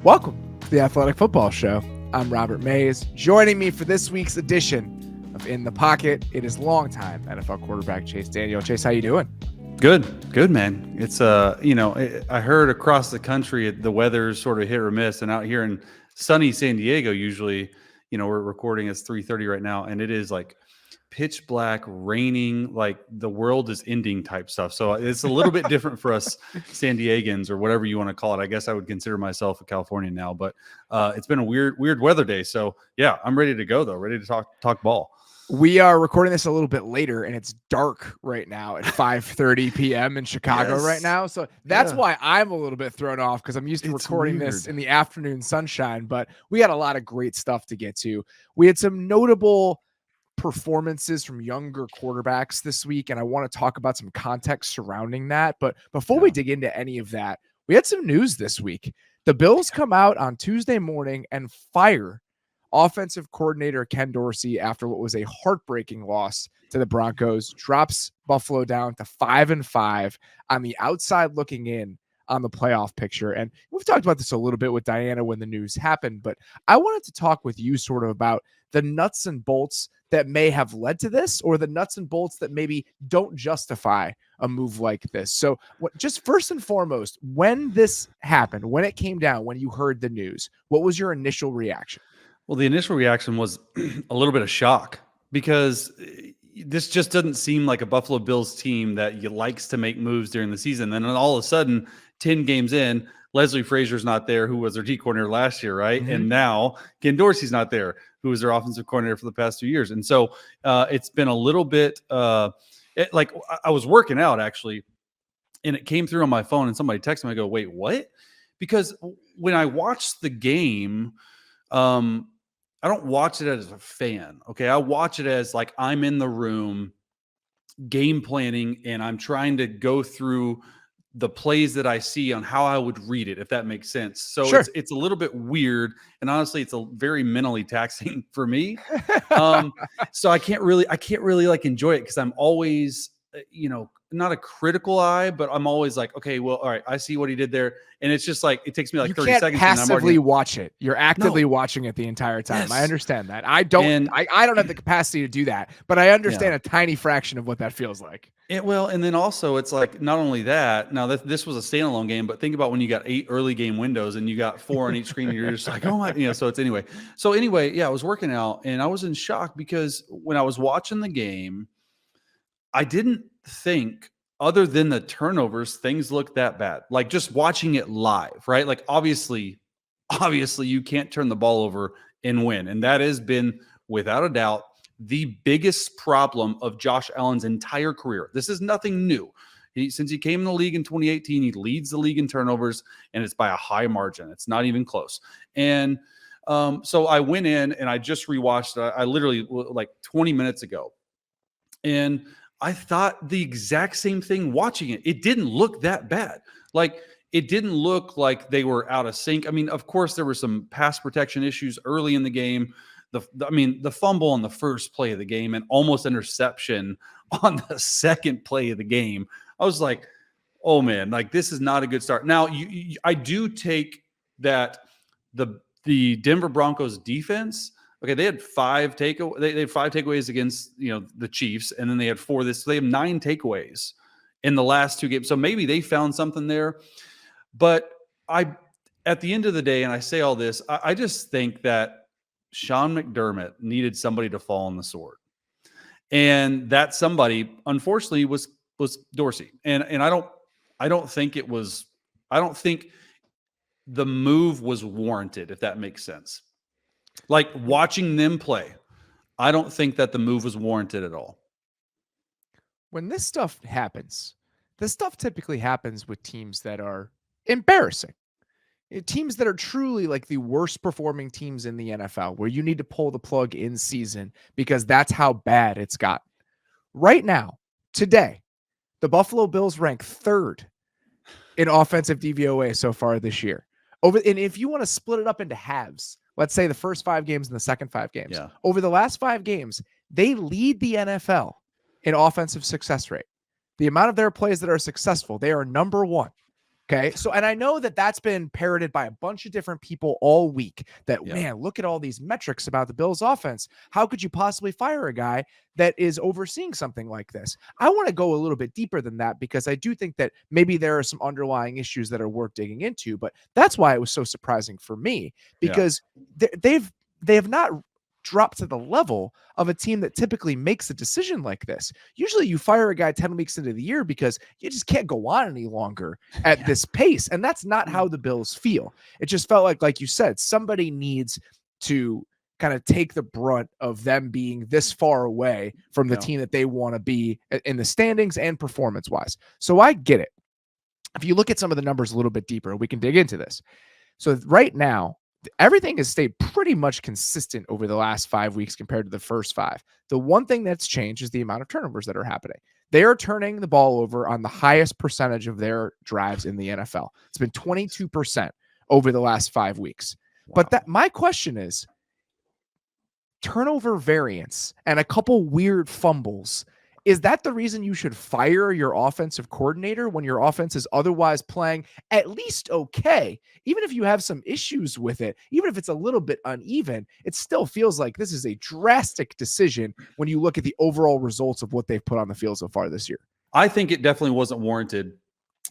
Welcome to the Athletic Football Show. I'm Robert Mays. Joining me for this week's edition of In the Pocket, it is longtime NFL quarterback Chase Daniel. Chase, how you doing? Good, man. It's I heard across the country the weather's sort of hit or miss, and out here in sunny San Diego, usually, we're recording it's 3:30 right now, and it is like pitch black, raining, like the world is ending type stuff. So it's a little bit different for us San Diegans or whatever you want to call it. I guess I would consider myself a Californian now, but it's been a weird weather day. So yeah, I'm ready to go though. Ready to talk ball. We are recording this a little bit later, and it's dark right now at 5:30 p.m. in Chicago right now. So that's why I'm a little bit thrown off, because I'm used to recording this in the afternoon sunshine. But we had a lot of great stuff to get to. We had some notable performances from younger quarterbacks this week, and I want to talk about some context surrounding that. But before we dig into any of that, we had some news this week. The Bills come out on Tuesday morning and fire offensive coordinator Ken Dorsey after what was a heartbreaking loss to the Broncos, drops Buffalo down to 5-5 on the outside looking in on the playoff picture. And we've talked about this a little bit with Diana when the news happened, but I wanted to talk with you sort of about the nuts and bolts that may have led to this, or the nuts and bolts that maybe don't justify a move like this. So just first and foremost, when this happened, when it came down, when you heard the news, what was your initial reaction? Well, the initial reaction was a little bit of shock, because this just doesn't seem like a Buffalo Bills team that likes to make moves during the season. And then all of a sudden, 10 games in, Leslie Frazier's not there, who was their D coordinator last year, right? Mm-hmm. And now Ken Dorsey's not there, who was their offensive coordinator for the past 2 years. And so it's been a little bit like I was working out, actually, and it came through on my phone, and somebody texted me. I go, wait, what? Because when I watched the game, I don't watch it as a fan. Okay. I watch it as like I'm in the room game planning, and I'm trying to go through the plays that I see on how I would read it, if that makes sense. So Sure. It's a little bit weird, and honestly, it's a very mentally taxing for me. So I can't really like enjoy it, because I'm always, not a critical eye, but I'm always like, okay, well, all right, I see what he did there. And it's just like, it takes me like 30 seconds. You can't passively watch it. You're actively watching it the entire time. Yes. I understand that. I don't have the capacity to do that, but I understand a tiny fraction of what that feels like. And then also it's like, not only that, now this was a standalone game, but think about when you got 8 early game windows and you got 4 on each screen, and you're just like, oh my, so it's anyway. So anyway, I was working out, and I was in shock, because when I was watching the game, I didn't think, other than the turnovers, things looked that bad. Like just watching it live, right? Like obviously you can't turn the ball over and win. And that has been, without a doubt, the biggest problem of Josh Allen's entire career. This is nothing new. Since he came in the league in 2018, he leads the league in turnovers, and it's by a high margin. It's not even close. And so I went in and I just rewatched it. I literally, like 20 minutes ago. And I thought the exact same thing watching it. It didn't look that bad. Like, it didn't look like they were out of sync. I mean, of course, there were some pass protection issues early in the game. The fumble on the first play of the game and almost interception on the second play of the game. I was like, oh man, like this is not a good start. Now, I do take that the Denver Broncos defense. Okay, they had 5 takeaways against the Chiefs, and then they had 4 this. So they have 9 takeaways in the last 2 games. So maybe they found something there. But at the end of the day, and I say all this, I just think that Sean McDermott needed somebody to fall on the sword, and that somebody, unfortunately, was Dorsey. And I don't think the move was warranted, if that makes sense. Like watching them play, I don't think that the move was warranted at all. When this stuff happens, this stuff typically happens with teams that are embarrassing. Teams that are truly like the worst performing teams in the NFL, where you need to pull the plug in season because that's how bad it's gotten. Right now, today, the Buffalo Bills rank 3rd in offensive DVOA so far this year. And if you want to split it up into halves, let's say the first 5 games and the second 5 games. Yeah. Over the last 5 games, they lead the NFL in offensive success rate. The amount of their plays that are successful, they are number 1. Okay. So, and I know that that's been parroted by a bunch of different people all week that, man, look at all these metrics about the Bills offense. How could you possibly fire a guy that is overseeing something like this? I want to go a little bit deeper than that because I do think that maybe there are some underlying issues that are worth digging into, but that's why it was so surprising for me because they have not dropped to the level of a team that typically makes a decision like this. Usually you fire a guy 10 weeks into the year because you just can't go on any longer at this pace. And that's not how the Bills feel. It just felt like you said, somebody needs to kind of take the brunt of them being this far away from the team that they want to be in the standings and performance wise. So I get it. If you look at some of the numbers a little bit deeper, we can dig into this. So right now, everything has stayed pretty much consistent over the last 5 weeks compared to the first 5. The one thing that's changed is the amount of turnovers that are happening. They are turning the ball over on the highest percentage of their drives in the NFL. It's been 22% over the last 5 weeks. Wow. But my question is, turnover variance and a couple weird fumbles, is that the reason you should fire your offensive coordinator when your offense is otherwise playing at least okay? Even if you have some issues with it, even if it's a little bit uneven, it still feels like this is a drastic decision when you look at the overall results of what they've put on the field so far this year. I think it definitely wasn't warranted.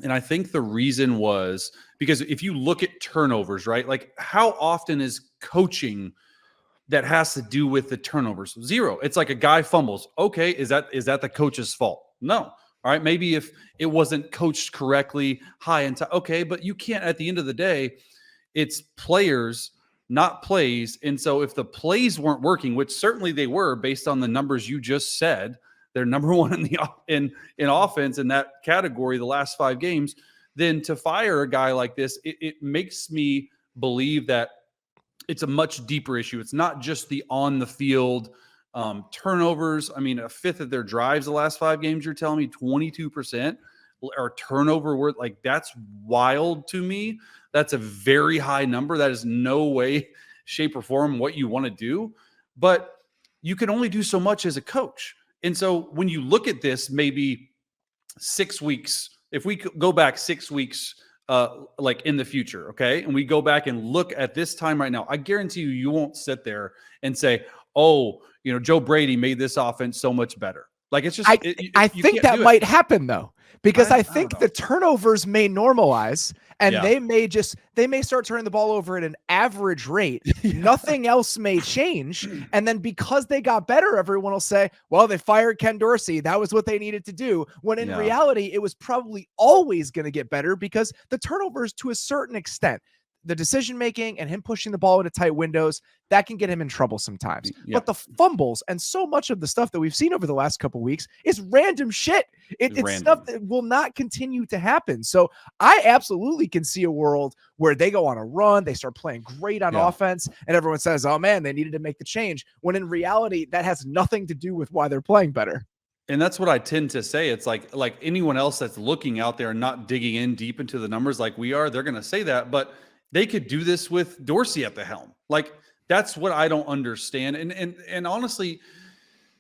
And I think the reason was because if you look at turnovers, right? Like how often is coaching that has to do with the turnovers? Zero. It's like a guy fumbles. Okay, is that the coach's fault? No. All right, maybe if it wasn't coached correctly, high and okay, but you can't. At the end of the day, it's players, not plays. And so if the plays weren't working, which certainly they were, based on the numbers you just said, they're number one in offense in that category the last 5 games. Then to fire a guy like this, it makes me believe that it's a much deeper issue. It's not just the on the field turnovers. I mean, a fifth of their drives the last 5 games, you're telling me 22% are turnover worth. Like, that's wild to me. That's a very high number. That is no way, shape, or form what you want to do. But you can only do so much as a coach. And so when you look at this, maybe 6 weeks, if we go back 6 weeks, like in the future, okay, and we go back and look at this time right now, I guarantee you won't sit there and say, oh, Joe Brady made this offense so much better. Like, it's just, I think that might happen though, because I think the turnovers may normalize and they may start turning the ball over at an average rate. Nothing else may change. And then because they got better, everyone will say, well, they fired Ken Dorsey. That was what they needed to do. When in reality, it was probably always going to get better because the turnovers, to a certain extent, the decision-making and him pushing the ball into tight windows, that can get him in trouble sometimes. But the fumbles and so much of the stuff that we've seen over the last couple of weeks is random shit. It's stuff that will not continue to happen. So I absolutely can see a world where they go on a run, they start playing great on offense, and everyone says, oh man, they needed to make the change. When in reality, that has nothing to do with why they're playing better. And that's what I tend to say. It's like anyone else that's looking out there and not digging in deep into the numbers like we are, they're going to say that. But they could do this with Dorsey at the helm. Like, that's what I don't understand. And honestly,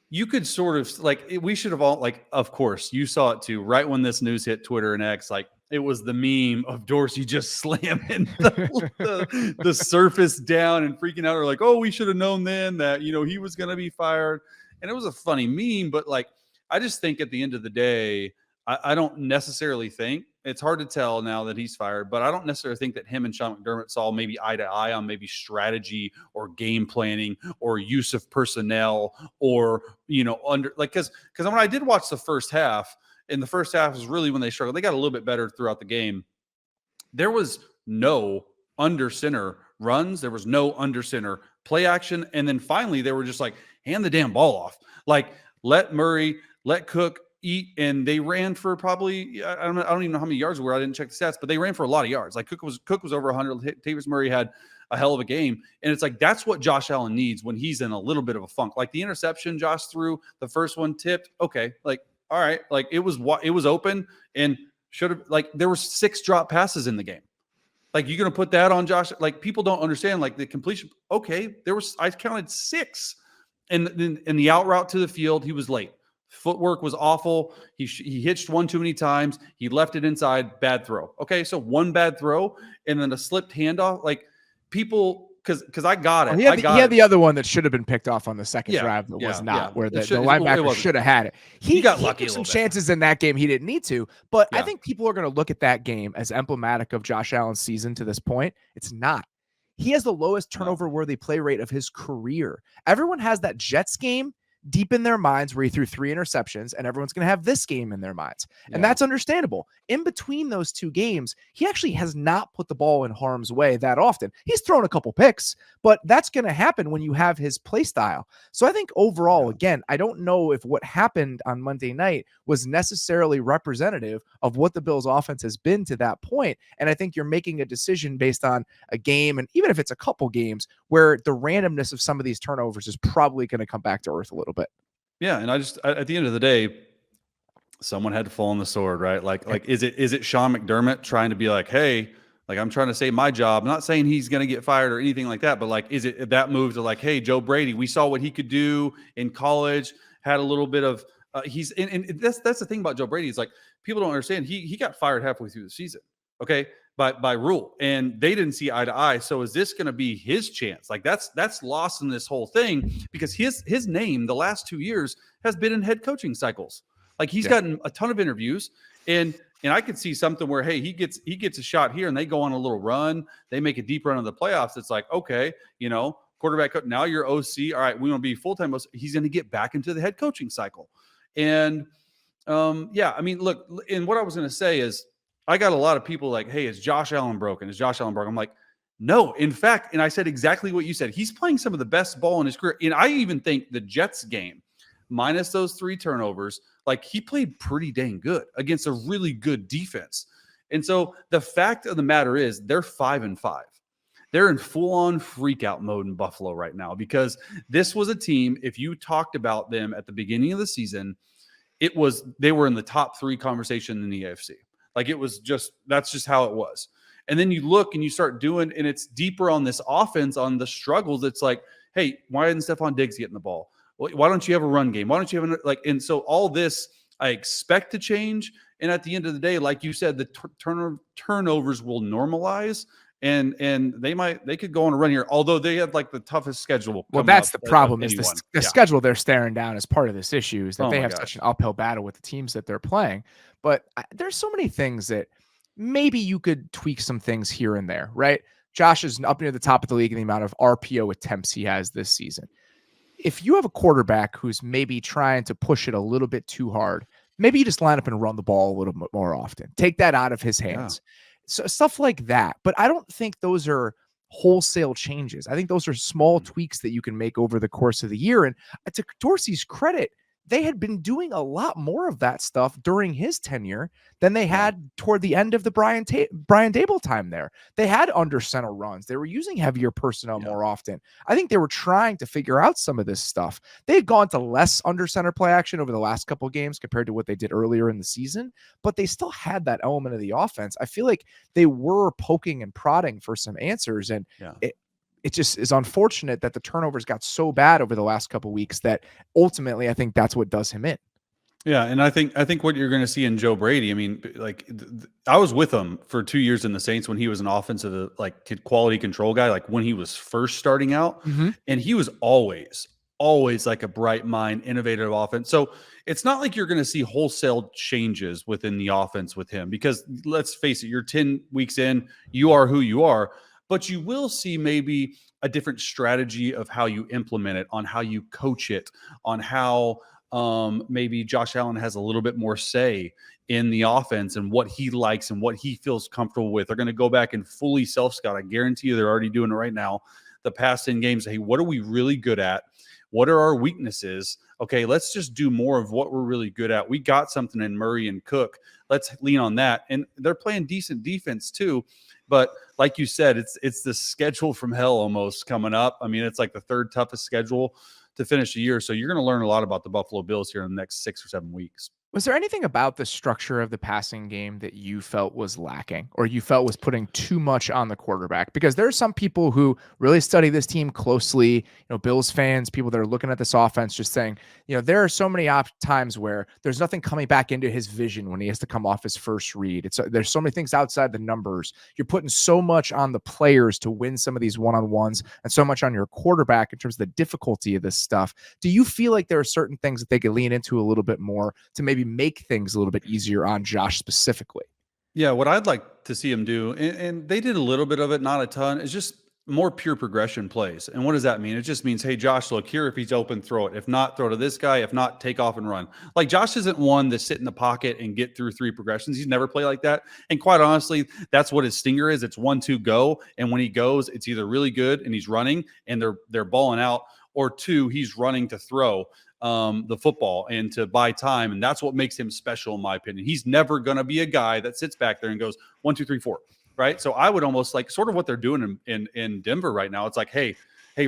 you could sort of we should have all, of course, you saw it too, right when this news hit Twitter and X, it was the meme of Dorsey just slamming the surface down and freaking out. Or like, oh, we should have known then that, he was going to be fired. And it was a funny meme, but I just think at the end of the day, I don't necessarily think, it's hard to tell now that he's fired, but I don't necessarily think that him and Sean McDermott saw maybe eye to eye on maybe strategy or game planning or use of personnel or, because when I did watch the first half, and the first half was really when they struggled. They got a little bit better throughout the game. There was no under center runs. There was no under center play action. And then finally they were just hand the damn ball off. Let Murray, let Cook eat, and they ran for probably I don't even know how many yards were. I didn't check the stats, but they ran for a lot of yards. Cook was over 100. Tavis Murray had a hell of a game, and it's that's what Josh Allen needs when he's in a little bit of a funk. The interception Josh threw, the first one tipped. Okay, all right, it was open and should have there were 6 drop passes in the game. You're gonna put that on Josh? People don't understand the completion. Okay, I counted 6, and then in the out route to the field he was late. Footwork was awful. He hitched one too many times. He left it inside. Bad throw. Okay, so one bad throw and then a slipped handoff. Like people, because I got it. He had the other one that should have been picked off on the second drive that was not, where the linebacker should have had it. He got lucky. He took some chances in that game he didn't need to, but I think people are going to look at that game as emblematic of Josh Allen's season to this point. It's not. He has the lowest turnover-worthy play rate of his career. Everyone has that Jets game deep in their minds where he threw 3 interceptions, and everyone's going to have this game in their minds. And that's understandable. In between those 2 games, he actually has not put the ball in harm's way that often. He's thrown a couple picks, but that's going to happen when you have his play style. So I think overall, again, I don't know if what happened on Monday night was necessarily representative of what the Bills offense has been to that point. And I think you're making a decision based on a game, and even if it's a couple games, where the randomness of some of these turnovers is probably going to come back to earth a little bit. Yeah, and at the end of the day, someone had to fall on the sword, right? Like is it Sean McDermott trying to be like, hey, like I'm trying to save my job? I'm not saying he's going to get fired or anything like that, but like, is it that move to like, hey, Joe Brady, we saw what he could do in college, had a little bit of and that's the thing about Joe Brady is like people don't understand he got fired halfway through the season, okay, by rule, and they didn't see eye to eye. So is this going to be his chance? Like that's lost in this whole thing because his name the last 2 years has been in head coaching cycles. Like he's gotten a ton of interviews, and I could see something where hey he gets a shot here and they go on a little run, they make a deep run of the playoffs. It's like okay, quarterback now you're OC. All right, we want to be full-time OC. He's going to get back into the head coaching cycle, and I mean look, and what I was going to say is. I got a lot of people like, hey, is Josh Allen broken? Is Josh Allen broken? I'm like, no, in fact, and I said exactly what you said. He's playing some of the best ball in his career. And I even think the Jets game, minus those 3 turnovers, like he played pretty dang good against a really good defense. And so the fact of the matter is they're 5-5. They're in full-on freak-out mode in Buffalo right now because this was a team, if you talked about them at the beginning of the season, they were in the top 3 conversation in the AFC. Like it was that's just how it was. And then you look and you start doing, and it's deeper on this offense, on the struggles. It's like, hey, why isn't Stephon Diggs getting the ball? Why don't you have a run game? Why don't you have and so all this I expect to change. And at the end of the day, like you said, the turnovers will normalize. And they could go on a run here, although they have like the toughest schedule. Well, that's the problem is the schedule they're staring down as part of this issue is that they have such an uphill battle with the teams that they're playing. But there's so many things that maybe you could tweak some things here and there, right? Josh is up near the top of the league in the amount of RPO attempts he has this season. If you have a quarterback who's maybe trying to push it a little bit too hard, maybe you just line up and run the ball a little bit more often. Take that out of his hands. Yeah. So stuff like that. But I don't think those are wholesale changes. I think those are small tweaks that you can make over the course of the year. And to Dorsey's credit, they had been doing a lot more of that stuff during his tenure than they had toward the end of the Brian Daboll time there. They had under center runs. They were using heavier personnel more often. I think they were trying to figure out some of this stuff. They had gone to less under center play action over the last couple of games compared to what they did earlier in the season, but they still had that element of the offense. I feel like they were poking and prodding for some answers, and it just is unfortunate that the turnovers got so bad over the last couple of weeks that ultimately I think that's what does him in. Yeah, and I think what you're going to see in Joe Brady, I mean, like I was with him for 2 years in the Saints when he was an offensive like quality control guy, like when he was first starting out, and he was always like a bright mind, innovative offense. So it's not like you're going to see wholesale changes within the offense with him because let's face it, you're 10 weeks in, you are who you are. But you will see maybe a different strategy of how you implement it, on how you coach it, on how maybe Josh Allen has a little bit more say in the offense and what he likes and what he feels comfortable with. They're going to go back and fully self-scout. I guarantee you they're already doing it right now. The past 10 games, hey, what are we really good at? What are our weaknesses? Okay, let's just do more of what we're really good at. We got something in Murray and Cook. Let's lean on that. And they're playing decent defense too. But like you said, it's the schedule from hell almost coming up. I mean, it's like the 3rd toughest schedule to finish the year. So you're going to learn a lot about the Buffalo Bills here in the next 6 or 7 weeks. Was there anything about the structure of the passing game that you felt was lacking or you felt was putting too much on the quarterback? Because there are some people who really study this team closely, Bills fans, people that are looking at this offense just saying, there are so many times where there's nothing coming back into his vision when he has to come off his first read. There's so many things outside the numbers. You're putting so much on the players to win some of these one-on-ones and so much on your quarterback in terms of the difficulty of this stuff. Do you feel like there are certain things that they could lean into a little bit more to maybe make things a little bit easier on Josh specifically? Yeah, what I'd like to see him do, and they did a little bit of it, not a ton, is just more pure progression plays. And what does that mean? It just means, hey, Josh, look here. If he's open, throw it. If not, throw to this guy. If not, take off and run. Like Josh isn't one to sit in the pocket and get through 3 progressions. He's never played like that. And quite honestly, that's what his stinger is. It's 1-2 go. And when he goes, it's either really good and he's running and they're balling out, or 2, he's running to throw the football and to buy time. And that's what makes him special, in my opinion. He's never going to be a guy that sits back there and goes 1, 2, 3, 4. Right. So I would almost like sort of what they're doing in Denver right now. It's like, hey,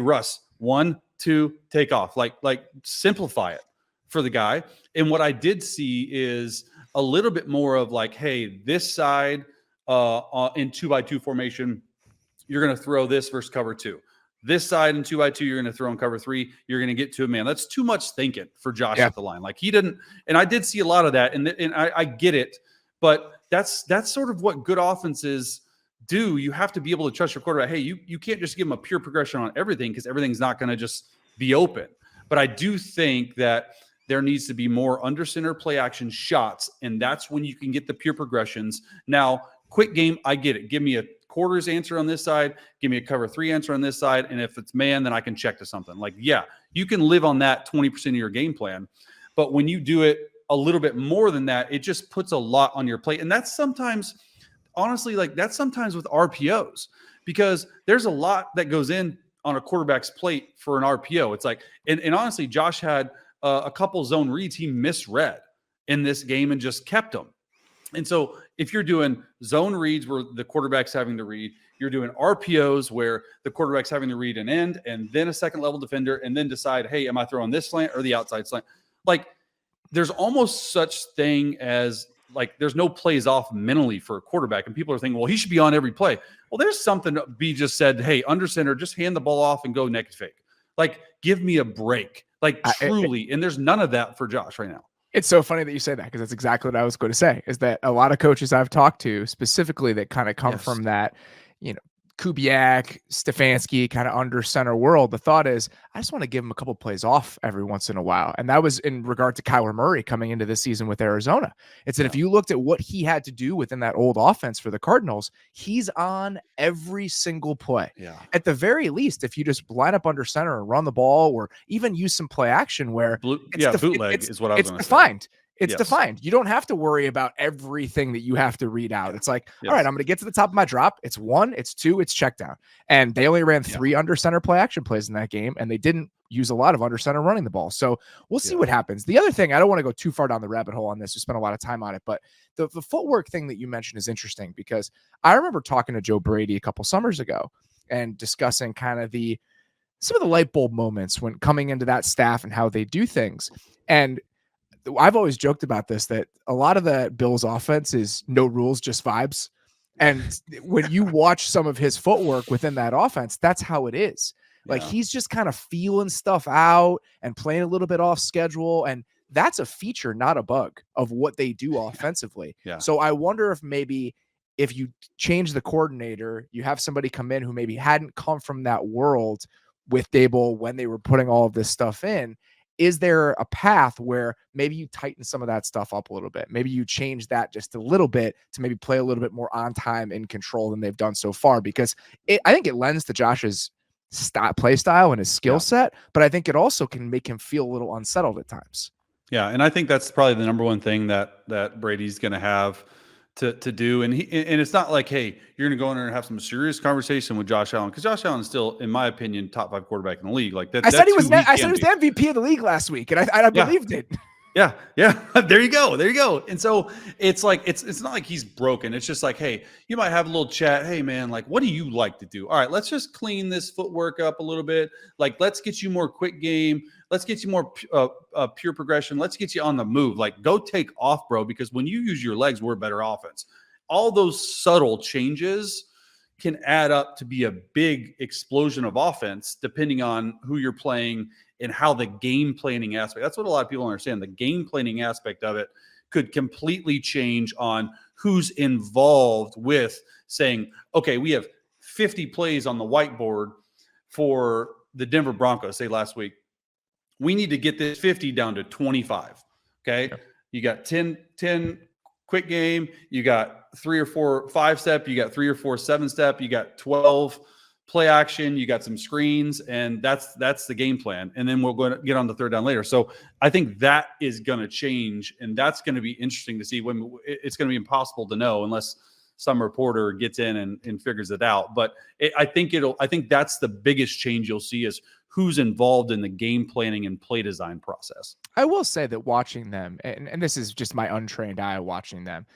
Russ, 1, 2, take off, like simplify it for the guy. And what I did see is a little bit more of like, hey, this side in 2-by-2 formation, you're going to throw this versus cover 2. This side in 2-by-2, you're going to throw in cover 3. You're going to get to a man. That's too much thinking for Josh at the line. Like he didn't, and I did see a lot of that, and I get it, but that's sort of what good offenses do. You have to be able to trust your quarterback. Hey, you can't just give him a pure progression on everything because everything's not going to just be open. But I do think that there needs to be more under center play action shots, and that's when you can get the pure progressions. Now, quick game, I get it. Give me a quarters answer on this side, give me a cover 3 answer on this side, and if it's man, then I can check to something. Like, yeah, you can live on that 20% of your game plan, but when you do it a little bit more than that, it just puts a lot on your plate. And that's sometimes, honestly, like that's sometimes with RPOs, because there's a lot that goes in on a quarterback's plate for an RPO. It's like, and honestly, Josh had a couple zone reads he misread in this game and just kept them. And so if you're doing zone reads where the quarterback's having to read, you're doing RPOs where the quarterback's having to read an end and then a second level defender and then decide, hey, am I throwing this slant or the outside slant? Like there's almost such thing as like there's no plays off mentally for a quarterback. And people are thinking, well, he should be on every play. Well, there's something to be just said, hey, under center, just hand the ball off and go naked fake. Like give me a break. Like truly. And there's none of that for Josh right now. It's so funny that you say that because that's exactly what I was going to say, is that a lot of coaches I've talked to specifically that kind of come from that, Kubiak, Stefanski kind of under center world. The thought is, I just want to give him a couple plays off every once in a while. And that was in regard to Kyler Murray coming into this season with Arizona. It's that if you looked at what he had to do within that old offense for the Cardinals, he's on every single play. Yeah. At the very least, if you just line up under center and run the ball or even use some play action where bootleg is what I was going to say. Defined. It's defined. You don't have to worry about everything that you have to read out. It's like, all right, I'm going to get to the top of my drop. It's 1, it's 2, it's check down. And they only ran 3 under center play action plays in that game, and they didn't use a lot of under center running the ball. So we'll see what happens. The other thing, I don't want to go too far down the rabbit hole on this. We spent a lot of time on it, but the footwork thing that you mentioned is interesting because I remember talking to Joe Brady a couple summers ago and discussing kind of some of the light bulb moments when coming into that staff and how they do things. And I've always joked about this, that a lot of the Bills offense is no rules, just vibes. And when you watch some of his footwork within that offense, that's how it is. Like he's just kind of feeling stuff out and playing a little bit off schedule. And that's a feature, not a bug of what they do offensively. So I wonder if maybe if you change the coordinator, you have somebody come in who maybe hadn't come from that world with Dable when they were putting all of this stuff in. Is there a path where maybe you tighten some of that stuff up a little bit? Maybe you change that just a little bit to maybe play a little bit more on time in control than they've done so far, because I think it lends to Josh's play style and his skill set, but I think it also can make him feel a little unsettled at times. Yeah. And I think that's probably the number one thing that Brady's going to have to do. And it's not like, hey, you're going to go in there and have some serious conversation with Josh Allen, because Josh Allen is still, in my opinion, top 5 quarterback in the league. Like that. I said he was the MVP of the league last week, and I believed it. Yeah, yeah. There you go. There you go. And so it's like it's not like he's broken. It's just like, hey, you might have a little chat. Hey, man, like, what do you like to do? All right, let's just clean this footwork up a little bit. Like, let's get you more quick game. Let's get you more pure progression. Let's get you on the move. Like, go take off, bro. Because when you use your legs, we're better offense. All those subtle changes can add up to be a big explosion of offense, depending on who you're playing and how the game planning aspect. That's what a lot of people understand. The game planning aspect of it could completely change on who's involved with saying, okay, we have 50 plays on the whiteboard for the Denver Broncos, say last week. We need to get this 50 down to 25. Okay. Yep. You got 10 quick game. You got 3 or 4 5-step. You got 3 or 4 7-step. You got 12 play action, you got some screens, and that's the game plan. And then we're going to get on the third down later. So I think that is going to change, and that's going to be interesting to see. When it's going to be impossible to know unless some reporter gets in and figures it out. But I think that's the biggest change you'll see is who's involved in the game planning and play design process. I will say that watching them, and this is just my untrained eye watching them,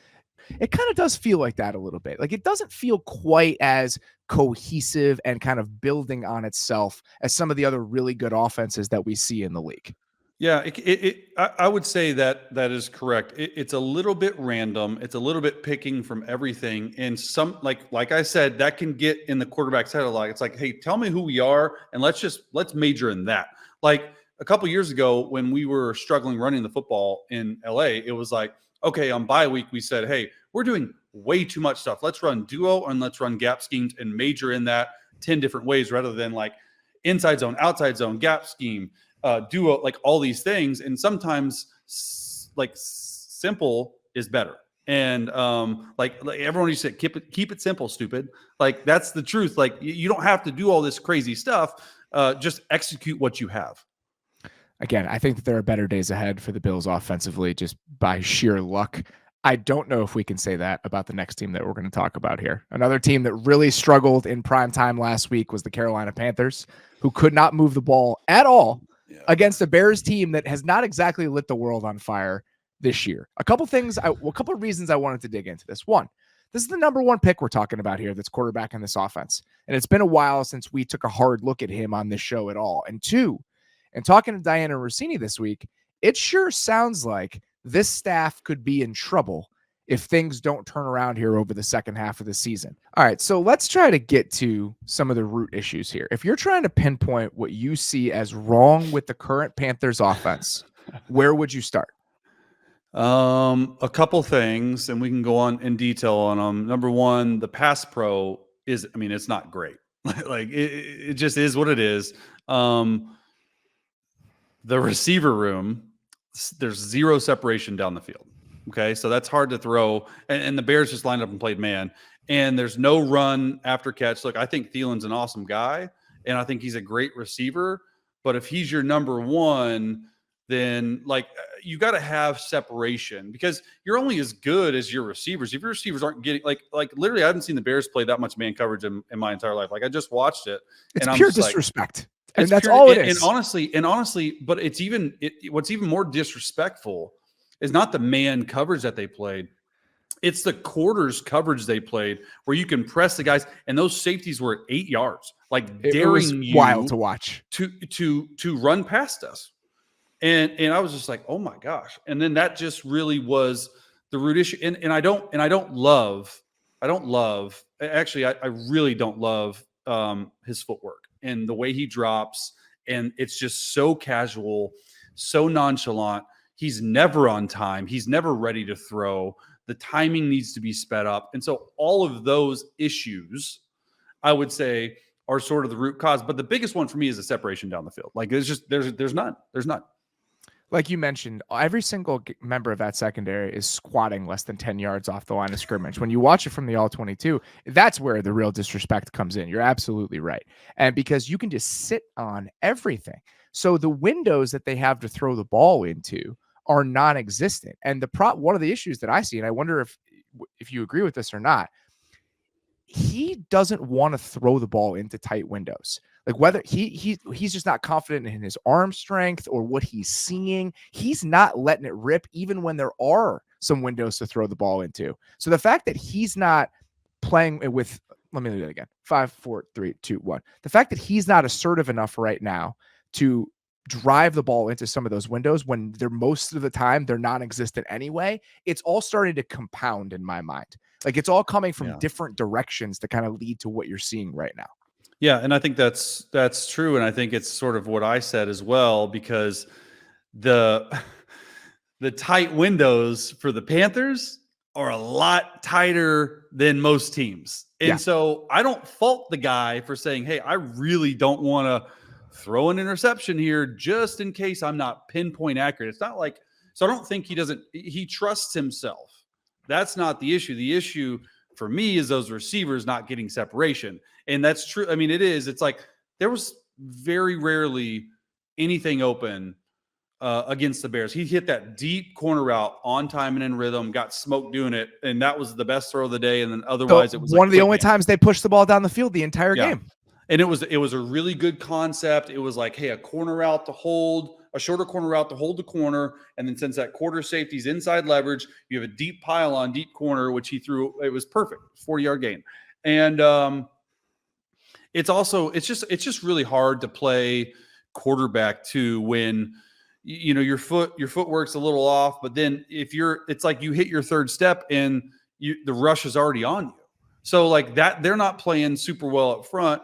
it kind of does feel like that a little bit. Like it doesn't feel quite as cohesive and kind of building on itself as some of the other really good offenses that we see in the league. Yeah, I would say that is correct. It's a little bit random. It's a little bit picking from everything. And some, like I said, that can get in the quarterback's head a lot. It's like, hey, tell me who we are, and let's major in that. Like a couple years ago when we were struggling running the football in LA, it was like, okay, on bye week, we said, hey, we're doing way too much stuff. Let's run duo and let's run gap schemes and major in that 10 different ways rather than like inside zone, outside zone, gap scheme, duo, like all these things. And sometimes like simple is better. And like everyone used to say, keep it simple, stupid. Like that's the truth. Like you don't have to do all this crazy stuff. Just execute what you have. Again, I think that there are better days ahead for the Bills offensively just by sheer luck. I don't know if we can say that about the next team that we're going to talk about here. Another team that really struggled in prime time last week was the Carolina Panthers, who could not move the ball at all against a Bears team that has not exactly lit the world on fire this year. A couple of reasons I wanted to dig into this. One, this is the number 1 pick we're talking about here that's quarterback in this offense. And it's been a while since we took a hard look at him on this show at all. And 2, and talking to Diana Rossini this week, it sure sounds like this staff could be in trouble if things don't turn around here over the second half of the season. All right, so let's try to get to some of the root issues here. If you're trying to pinpoint what you see as wrong with the current Panthers offense, where would you start? A couple things, and we can go on in detail on them. Number 1, the pass pro is, I mean, it's not great. Like it just is what it is. The receiver room, there's 0 separation down the field. Okay. So that's hard to throw. And the Bears just lined up and played man. And there's no run after catch. Look, I think Thielen's an awesome guy, and I think he's a great receiver. But if he's your number 1, then like you got to have separation because you're only as good as your receivers. If your receivers aren't getting like literally, I haven't seen the Bears play that much man coverage in my entire life. Like I just watched it. It's and pure I'm disrespect. And that's all it is. And honestly, but it's what's even more disrespectful is not the man coverage that they played. It's the quarters coverage they played where you can press the guys, and those safeties were at 8 yards, like daring you wild to watch to run past us. And I was just like, oh my gosh. And then that just really was the root issue. And I don't love, actually, I really don't love his footwork and the way he drops. And it's just so casual, so nonchalant. He's never on time. He's never ready to throw. The timing needs to be sped up. And so all of those issues, I would say, are sort of the root cause. But the biggest one for me is the separation down the field. Like there's none. Like you mentioned, every single member of that secondary is squatting less than 10 yards off the line of scrimmage. When you watch it from the All-22, that's where the real disrespect comes in. You're absolutely right. And because you can just sit on everything. So the windows that they have to throw the ball into are non-existent. And one of the issues that I see, and I wonder if you agree with this or not, he doesn't want to throw the ball into tight windows. Like whether he's just not confident in his arm strength or what he's seeing. He's not letting it rip even when there are some windows to throw the ball into. So the fact that he's not playing with, let me do that again. 5, 4, 3, 2, 1. The fact that he's not assertive enough right now to drive the ball into some of those windows when they're most of the time they're non-existent anyway, it's all starting to compound in my mind. Like it's all coming from different directions to kind of lead to what you're seeing right now. Yeah, and I think that's true, and I think it's sort of what I said as well, because the tight windows for the Panthers are a lot tighter than most teams. And so I don't fault the guy for saying, hey, I really don't want to throw an interception here just in case I'm not pinpoint accurate. It's not like, so I don't think he trusts himself. That's not the issue. The issue for me is those receivers not getting separation. And that's true. I mean, it is. It's like there was very rarely anything open against the Bears. He hit that deep corner route on time and in rhythm, got smoked doing it, and that was the best throw of the day. And then otherwise, it was one of the only times they pushed the ball down the field the entire game. And it was a really good concept. It was like, hey, a corner route to hold, a shorter corner route to hold the corner, and then since that quarter safety's inside leverage, you have a deep pile on deep corner, which he threw. It was perfect, 40-yard gain. And it's just really hard to play quarterback too when your footwork's a little off, but then it's like you hit your third step and the rush is already on you. So like that, they're not playing super well up front.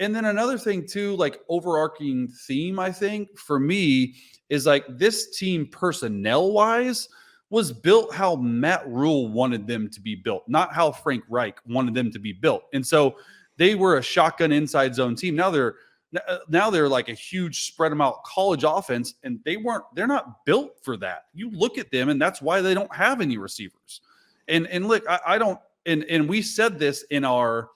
And then another thing too, like overarching theme, I think for me is like this team personnel wise was built how Matt Rule wanted them to be built, not how Frank Reich wanted them to be built. And so they were a shotgun inside zone team. Now they're like a huge spread them out college offense, and they're not built for that. You look at them, and that's why they don't have any receivers. And look, I don't, and we said this in our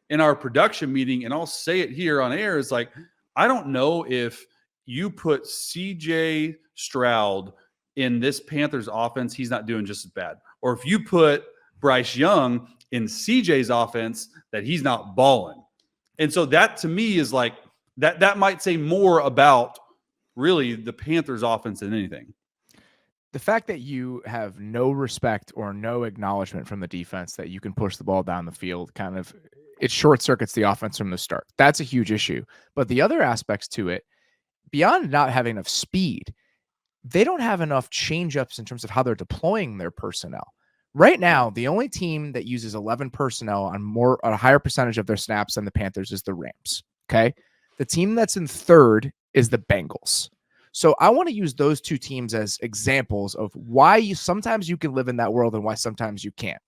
production meeting, and I'll say it here on air, is like, I don't know if you put CJ Stroud in this Panthers offense, he's not doing just as bad. Or if you put Bryce Young in CJ's offense, that he's not balling. And so that to me is like, that might say more about really the Panthers offense than anything. The fact that you have no respect or no acknowledgement from the defense that you can push the ball down the field, kind of, it short circuits the offense from the start. That's a huge issue. But the other aspects to it, beyond not having enough speed, they don't have enough change-ups in terms of how they're deploying their personnel. Right now, the only team that uses 11 personnel on a higher percentage of their snaps than the Panthers is the Rams. Okay. The team that's in third is the Bengals. So I want to use those two teams as examples of why sometimes you can live in that world and why sometimes you can't.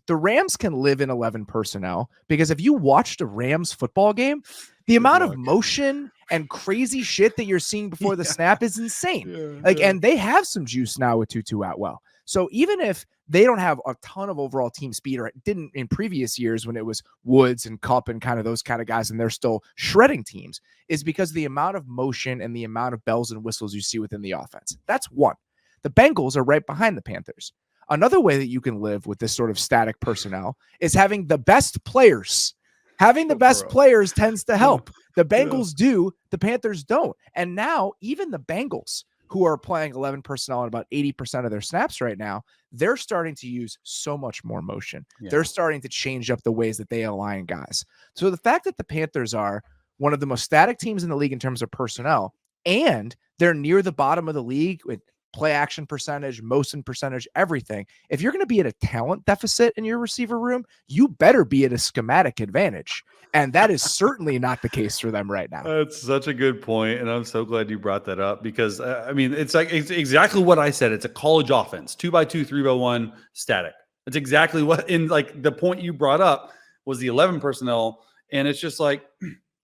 The Rams can live in 11 personnel because if you watched a Rams football game, the amount of motion and crazy shit that you're seeing before the snap is insane. And they have some juice now with Tutu Atwell. So even if they don't have a ton of overall team speed, or it didn't in previous years when it was Woods and Kupp and kind of those kind of guys, and they're still shredding teams, is because of the amount of motion and the amount of bells and whistles you see within the offense. That's one. The Bengals are right behind the Panthers. Another way that you can live with this sort of static personnel is having the best players. Having the best players tends to help. The Bengals do, the Panthers don't. And now even the Bengals, who are playing 11 personnel on about 80% of their snaps right now, they're starting to use so much more motion. They're starting to change up the ways that they align guys. So the fact that the Panthers are one of the most static teams in the league in terms of personnel, and they're near the bottom of the league with play action percentage, motion percentage, everything. If you're going to be at a talent deficit in your receiver room, you better be at a schematic advantage. And that is certainly not the case for them right now. That's such a good point, and I'm so glad you brought that up because, I mean, it's exactly what I said. It's a college offense, 2x2, 3x1, static. That's exactly what, in like the point you brought up was the 11 personnel, and it's just like,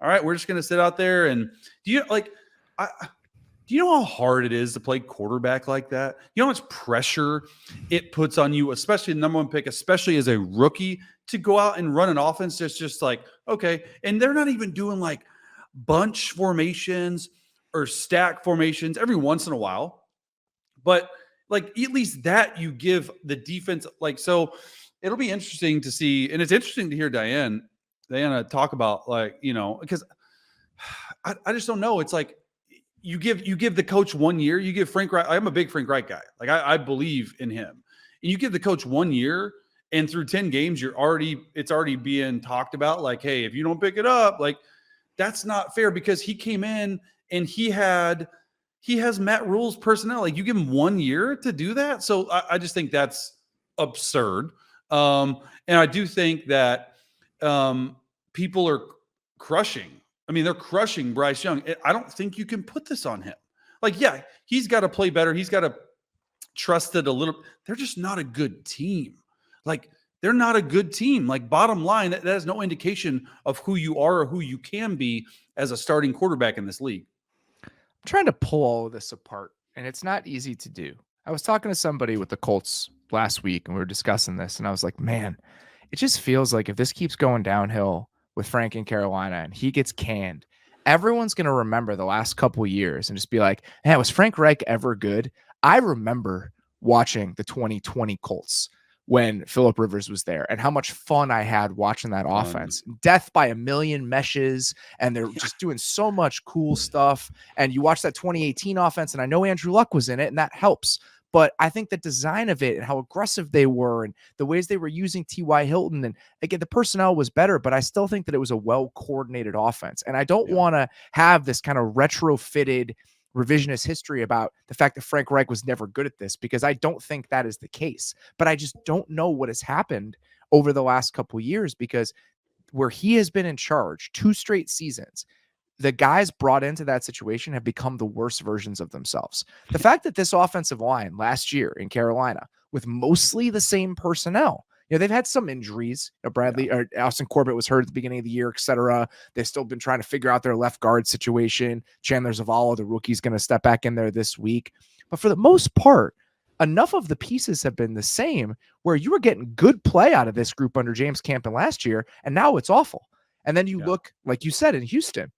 all right, we're just going to sit out there. And do you know how hard it is to play quarterback like that? You know how much pressure it puts on you, especially the number one pick, especially as a rookie, to go out and run an offense that's just like, okay. And they're not even doing like bunch formations or stack formations every once in a while. But like at least that you give the defense, like, so it'll be interesting to see, and it's interesting to hear Diana talk about, like, because I just don't know. It's like you give the coach 1 year. You give Frank Reich. I'm a big Frank Reich guy. Like I believe in him. And you give the coach 1 year, and through 10 games, it's already being talked about. Like, hey, if you don't pick it up, like that's not fair, because he came in and he has Matt Rule's personnel. Like, you give him 1 year to do that. So I just think that's absurd. And I do think that people are crushing. I mean, they're crushing Bryce Young. I don't think you can put this on him. Like, yeah, he's got to play better. He's got to trust it a little. They're just not a good team. Like, they're not a good team. Like, bottom line, that has no indication of who you are or who you can be as a starting quarterback in this league. I'm trying to pull all of this apart, and it's not easy to do. I was talking to somebody with the Colts last week, and we were discussing this, and I was like, man, it just feels like if this keeps going downhill with Frank in Carolina and he gets canned, everyone's going to remember the last couple of years and just be like, hey, was Frank Reich ever good? I remember watching the 2020 Colts when Phillip Rivers was there and how much fun I had watching that offense. Death by a million meshes, and they're just doing so much cool stuff. And you watch that 2018 offense, and I know Andrew Luck was in it, and that helps. But I think the design of it and how aggressive they were and the ways they were using T.Y. Hilton, and again, the personnel was better, but I still think that it was a well-coordinated offense. And I don't want to have this kind of retrofitted revisionist history about the fact that Frank Reich was never good at this, because I don't think that is the case. But I just don't know what has happened over the last couple of years, because where he has been in charge 2 straight seasons, the guys brought into that situation have become the worst versions of themselves. The fact that this offensive line last year in Carolina, with mostly the same personnel, they've had some injuries. Bradley or Austin Corbett was hurt at the beginning of the year, et cetera. They've still been trying to figure out their left guard situation. Chandler Zavala, the rookie, is going to step back in there this week. But for the most part, enough of the pieces have been the same where you were getting good play out of this group under James Campen last year, and now it's awful. And then you look, like you said, in Houston,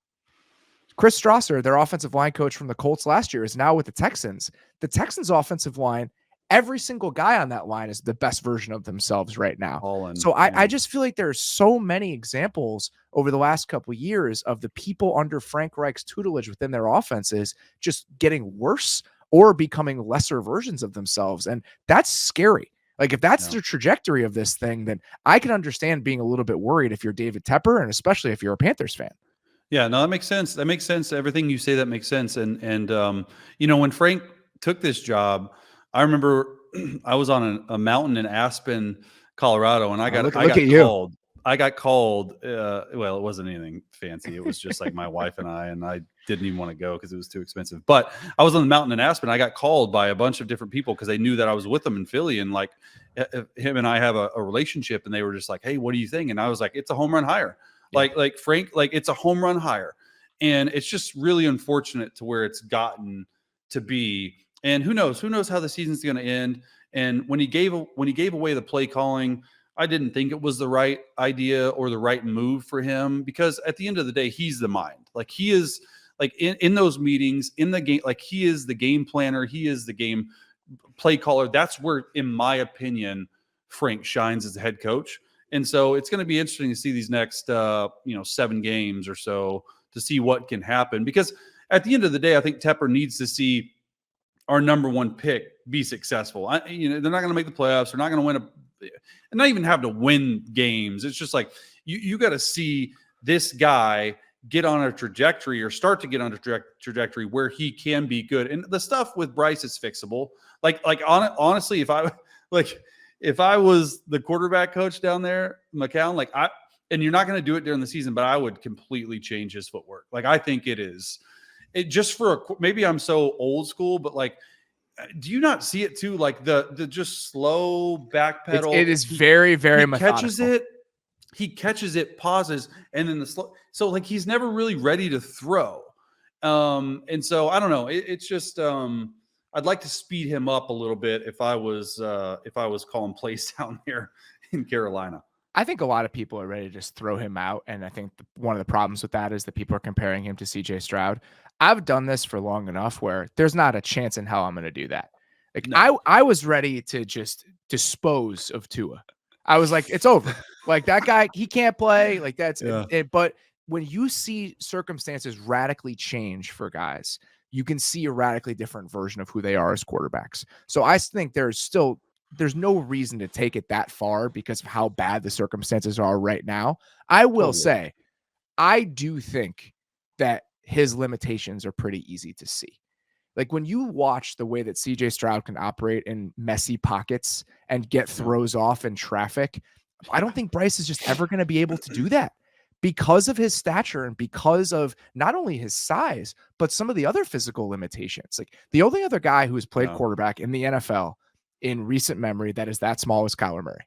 Chris Strasser, their offensive line coach from the Colts last year, is now with the Texans. The Texans offensive line, every single guy on that line is the best version of themselves right now. So I just feel like there's so many examples over the last couple of years of the people under Frank Reich's tutelage within their offenses just getting worse or becoming lesser versions of themselves. And that's scary. Like, if that's the trajectory of this thing, then I can understand being a little bit worried if you're David Tepper, and especially if you're a Panthers fan. Yeah, no, that makes sense. That makes sense. Everything you say, that makes sense. And when Frank took this job, I remember I was on a mountain in Aspen, Colorado, and I got called. I got called. Well, it wasn't anything fancy. It was just like my wife and I didn't even want to go because it was too expensive. But I was on the mountain in Aspen. I got called by a bunch of different people because they knew that I was with them in Philly, and like him and I have a relationship, and they were just like, "Hey, what do you think?" And I was like, "It's a home run hire." Like Frank, like it's a home run hire. And it's just really unfortunate to where it's gotten to be. And who knows how the season's going to end. And when he gave away the play calling, I didn't think it was the right idea or the right move for him, because at the end of the day, he's the mind. Like, he is, like, in those meetings, in the game, like, he is the game planner. He is the game play caller. That's where, in my opinion, Frank shines as a head coach. And so it's going to be interesting to see these next, 7 games or so to see what can happen. Because at the end of the day, I think Tepper needs to see our number 1 pick be successful. They're not going to make the playoffs. They're not going to win and not even have to win games. It's just like you got to see this guy get on a trajectory, or start to get on a trajectory where he can be good. And the stuff with Bryce is fixable. Honestly, if I was the quarterback coach down there, McCown, and you're not going to do it during the season, but I would completely change his footwork. Like, I think it just for maybe I'm so old school, but like, do you not see it too? Like the just slow backpedal. It is very, very methodical. He catches it, pauses, and then the slow. So like, he's never really ready to throw. And so I don't know. It's just, I'd like to speed him up a little bit if I was calling plays down there in Carolina. I think a lot of people are ready to just throw him out. And I think one of the problems with that is that people are comparing him to CJ Stroud. I've done this for long enough where there's not a chance in hell I'm going to do that. Like, no. I was ready to just dispose of Tua. I was like, it's over. Like that guy, he can't play. Like that's Yeah. it. But when you see circumstances radically change for guys, you can see a radically different version of who they are as quarterbacks. So I think there's no reason to take it that far because of how bad the circumstances are right now. I will say, I do think that his limitations are pretty easy to see. Like when you watch the way that CJ Stroud can operate in messy pockets and get throws off in traffic, I don't think Bryce is just ever going to be able to do that because of his stature and because of not only his size, but some of the other physical limitations. Like the only other guy who has played quarterback in the NFL in recent memory that is that small is Kyler Murray.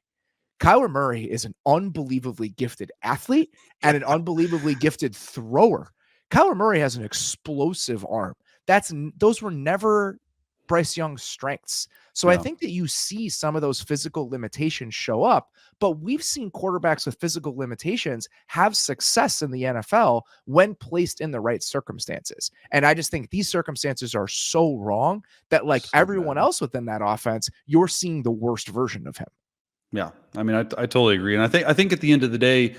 Kyler Murray is an unbelievably gifted athlete and an unbelievably gifted thrower. Kyler Murray has an explosive arm. Those were never Bryce Young's strengths. So I think that you see some of those physical limitations show up, but we've seen quarterbacks with physical limitations have success in the NFL when placed in the right circumstances. And I just think these circumstances are so wrong that like everyone else within that offense, you're seeing the worst version of him. Yeah. I mean, I totally agree. And I think at the end of the day,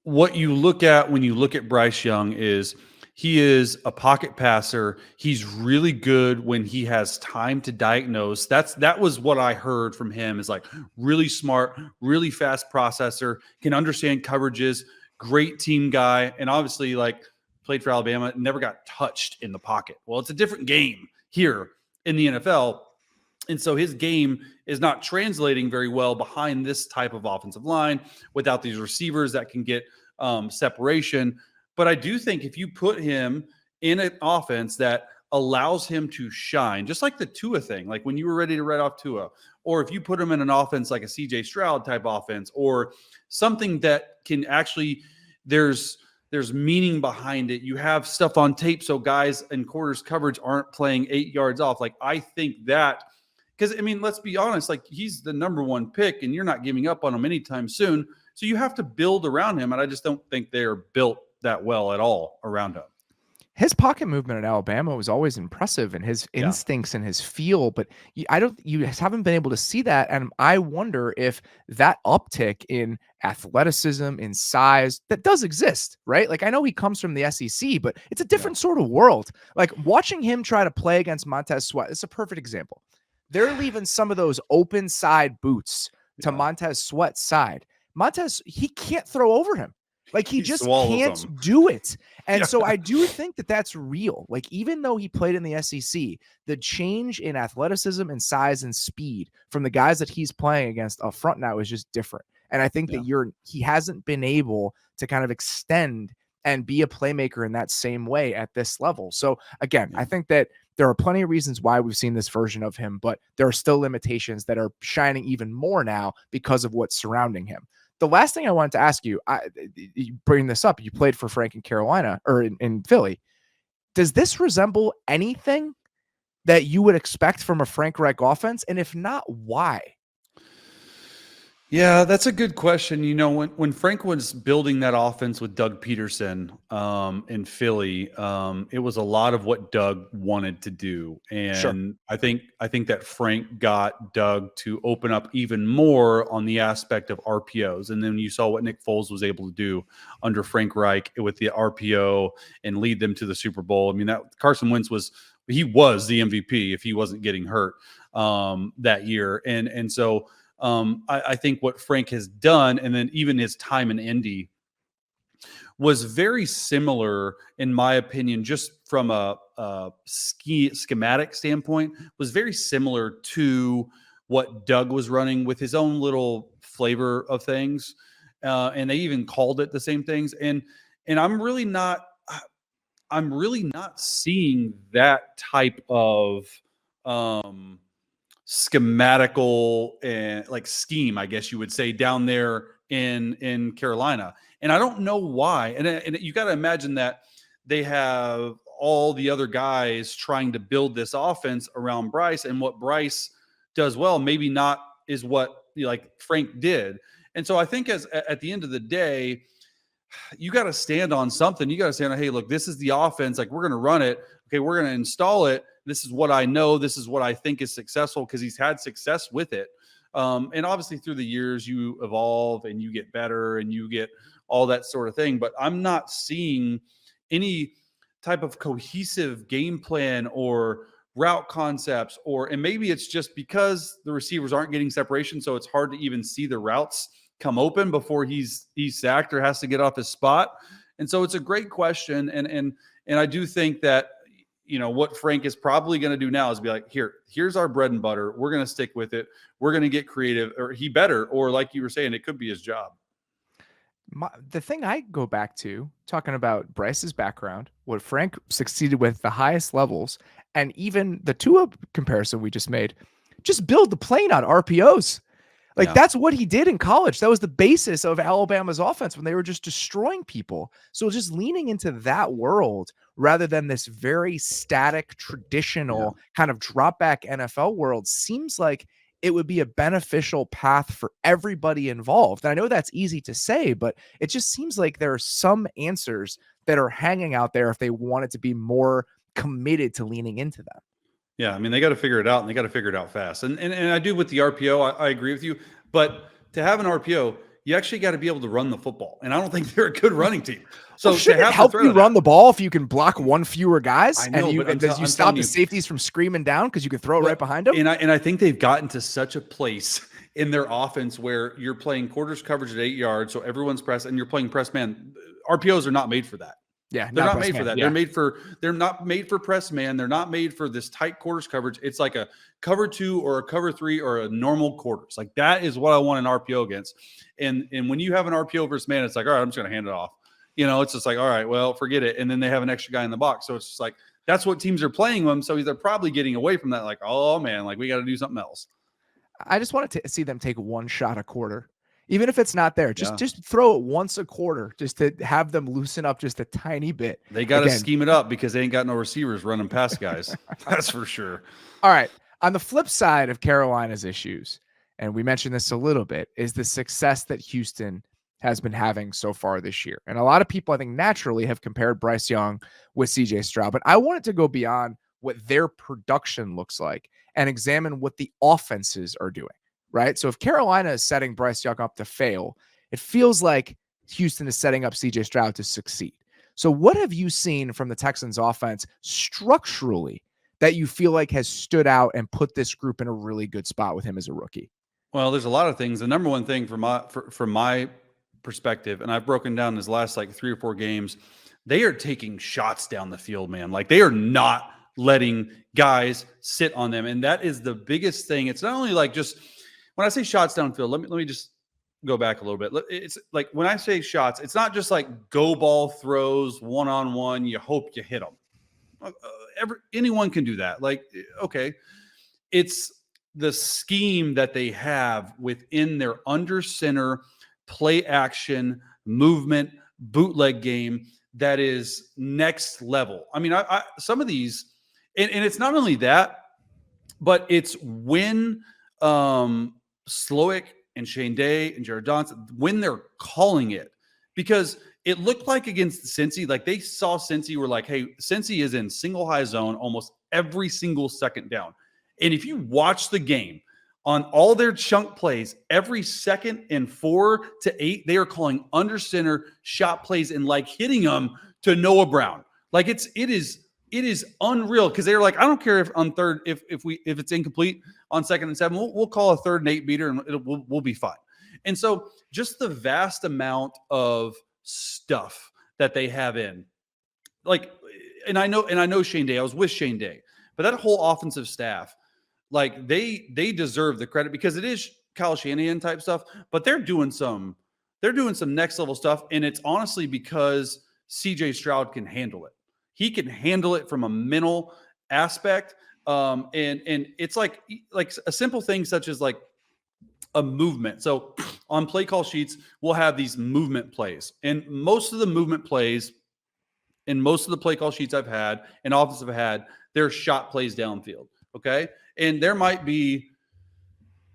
what you look at when you look at Bryce Young is he is a pocket passer. He's really good when he has time to diagnose. That was what I heard from him, is like really smart, really fast processor, can understand coverages, great team guy, and obviously like played for Alabama, never got touched in the pocket. Well, it's a different game here in the NFL. And so his game is not translating very well behind this type of offensive line without these receivers that can get separation. But I do think if you put him in an offense that allows him to shine, just like the Tua thing, like when you were ready to write off Tua, or if you put him in an offense like a CJ Stroud type offense, or something that can actually, there's meaning behind it. You have stuff on tape so guys in quarters coverage aren't playing 8 yards off. Like I think that, because, I mean, let's be honest, like he's the number one pick and you're not giving up on him anytime soon. So you have to build around him. And I just don't think they're built that well at all around him. His pocket movement at Alabama was always impressive, and his instincts and his feel, but you haven't been able to see that. And I wonder if that uptick in athleticism, in size, that does exist, right? Like I know he comes from the SEC, but it's a different sort of world. Like watching him try to play against Montez Sweat, it's a perfect example. They're leaving some of those open side boots to Montez Sweat's side. Montez, he can't throw over him. Like he just can't do it. And so I do think that that's real. Like even though he played in the SEC, the change in athleticism and size and speed from the guys that he's playing against up front now is just different. And I think that he hasn't been able to kind of extend and be a playmaker in that same way at this level. So again, I think that there are plenty of reasons why we've seen this version of him, but there are still limitations that are shining even more now because of what's surrounding him. The last thing I wanted to ask you, you bring this up, you played for Frank in Carolina or in Philly. Does this resemble anything that you would expect from a Frank Reich offense? And if not, why? Yeah, that's a good question. You know, when Frank was building that offense with Doug Peterson in Philly, it was a lot of what Doug wanted to do. And I think that Frank got Doug to open up even more on the aspect of RPOs. And then you saw what Nick Foles was able to do under Frank Reich with the RPO and lead them to the Super Bowl. I mean, that Carson Wentz was the MVP if he wasn't getting hurt that year. And so I think what Frank has done, and then even his time in Indy, was very similar, in my opinion, just from a schematic standpoint, was very similar to what Doug was running with his own little flavor of things. And they even called it the same things. And I'm really not seeing that type of schematical and like scheme, I guess you would say, down there in Carolina. And I don't know why. And you got to imagine that they have all the other guys trying to build this offense around Bryce, and what Bryce does well, maybe not is what like Frank did. And so I think at the end of the day, you got to stand on something. You got to stand on, hey, look, this is the offense. Like we're going to run it. Okay, we're going to install it. This is what I know. This is what I think is successful because he's had success with it. And obviously through the years you evolve and you get better and you get all that sort of thing. But I'm not seeing any type of cohesive game plan or route concepts, and maybe it's just because the receivers aren't getting separation, so it's hard to even see the routes come open before he's sacked or has to get off his spot. And so it's a great question, and I do think that what Frank is probably going to do now is be like, here's our bread and butter, we're going to stick with it, we're going to get creative, or he better, or like you were saying, it could be his job. The thing I go back to, talking about Bryce's background, what Frank succeeded with the highest levels, and even the Tua comparison we just made, just build the plane on RPOs. That's what he did in college. That was the basis of Alabama's offense when they were just destroying people. So just leaning into that world rather than this very static, traditional kind of drop back NFL world seems like it would be a beneficial path for everybody involved. And I know that's easy to say, but it just seems like there are some answers that are hanging out there if they wanted to be more committed to leaning into them. Yeah, I mean, they got to figure it out, and they got to figure it out fast. And I do with the RPO, I agree with you. But to have an RPO, you actually got to be able to run the football. And I don't think they're a good running team. So should it help you run the ball if you can block one fewer guys? I know, and you stop the safeties from screaming down because you can throw it right behind them? And I think they've gotten to such a place in their offense where you're playing quarters coverage at 8 yards, so everyone's press, and you're playing press man. RPOs are not made for that. Yeah, they're not made for that. Yeah. They're not made for press man. They're not made for this tight quarters coverage. It's like a cover 2 or a cover 3 or a normal quarters. Like that is what I want an RPO against. And when you have an RPO versus man, it's like, all right, I'm just going to hand it off. It's just like, all right, well, forget it. And then they have an extra guy in the box. So it's just like, that's what teams are playing them. So they're probably getting away from that. Like, oh man, like we got to do something else. I just wanted to see them take one shot a quarter. Even if it's not there, just throw it once a quarter, just to have them loosen up just a tiny bit. They got to scheme it up because they ain't got no receivers running past guys. That's for sure. All right. On the flip side of Carolina's issues, and we mentioned this a little bit, is the success that Houston has been having so far this year. And a lot of people, I think, naturally have compared Bryce Young with CJ Stroud, but I wanted to go beyond what their production looks like and examine what the offenses are doing. Right. So if Carolina is setting Bryce Young up to fail, it feels like Houston is setting up CJ Stroud to succeed. So what have you seen from the Texans offense structurally that you feel like has stood out and put this group in a really good spot with him as a rookie? Well, there's a lot of things. The number one thing from my perspective, and I've broken down his last like 3 or 4 games, they are taking shots down the field, man. Like they are not letting guys sit on them. And that is the biggest thing. It's not only like just, when I say shots downfield, let me just go back a little bit. It's like when I say shots, it's not just like go ball throws, one-on-one, you hope you hit them. Anyone can do that. Like, okay. It's the scheme that they have within their under center play action movement bootleg game that is next level. I mean, I some of these, and it's not only that, but it's when Slowick and Shane Day and Jared Johnson, when they're calling it, because it looked like against Cincy, like they saw Cincy, were like, hey, Cincy is in single high zone almost every single second down. And if you watch the game on all their chunk plays, every 2nd and 4 to 8, they are calling under center shot plays and like hitting them to Noah Brown. Like it is unreal, because they're like, I don't care if on third, if it's incomplete on 2nd and 7, we'll call a 3rd and 8 beater and we'll be fine. And so just the vast amount of stuff that they have in, like, and I know Shane Day, I was with Shane Day, but that whole offensive staff, like they deserve the credit, because it is Kyle Shanahan type stuff, but they're doing some next level stuff. And it's honestly because CJ Stroud can handle it. He can handle it from a mental aspect. And it's like a simple thing such as like a movement. So on play call sheets, we'll have these movement plays, and most of the movement plays and most of the play call sheets I've had and offensive have had, they're shot plays downfield. Okay. And there might be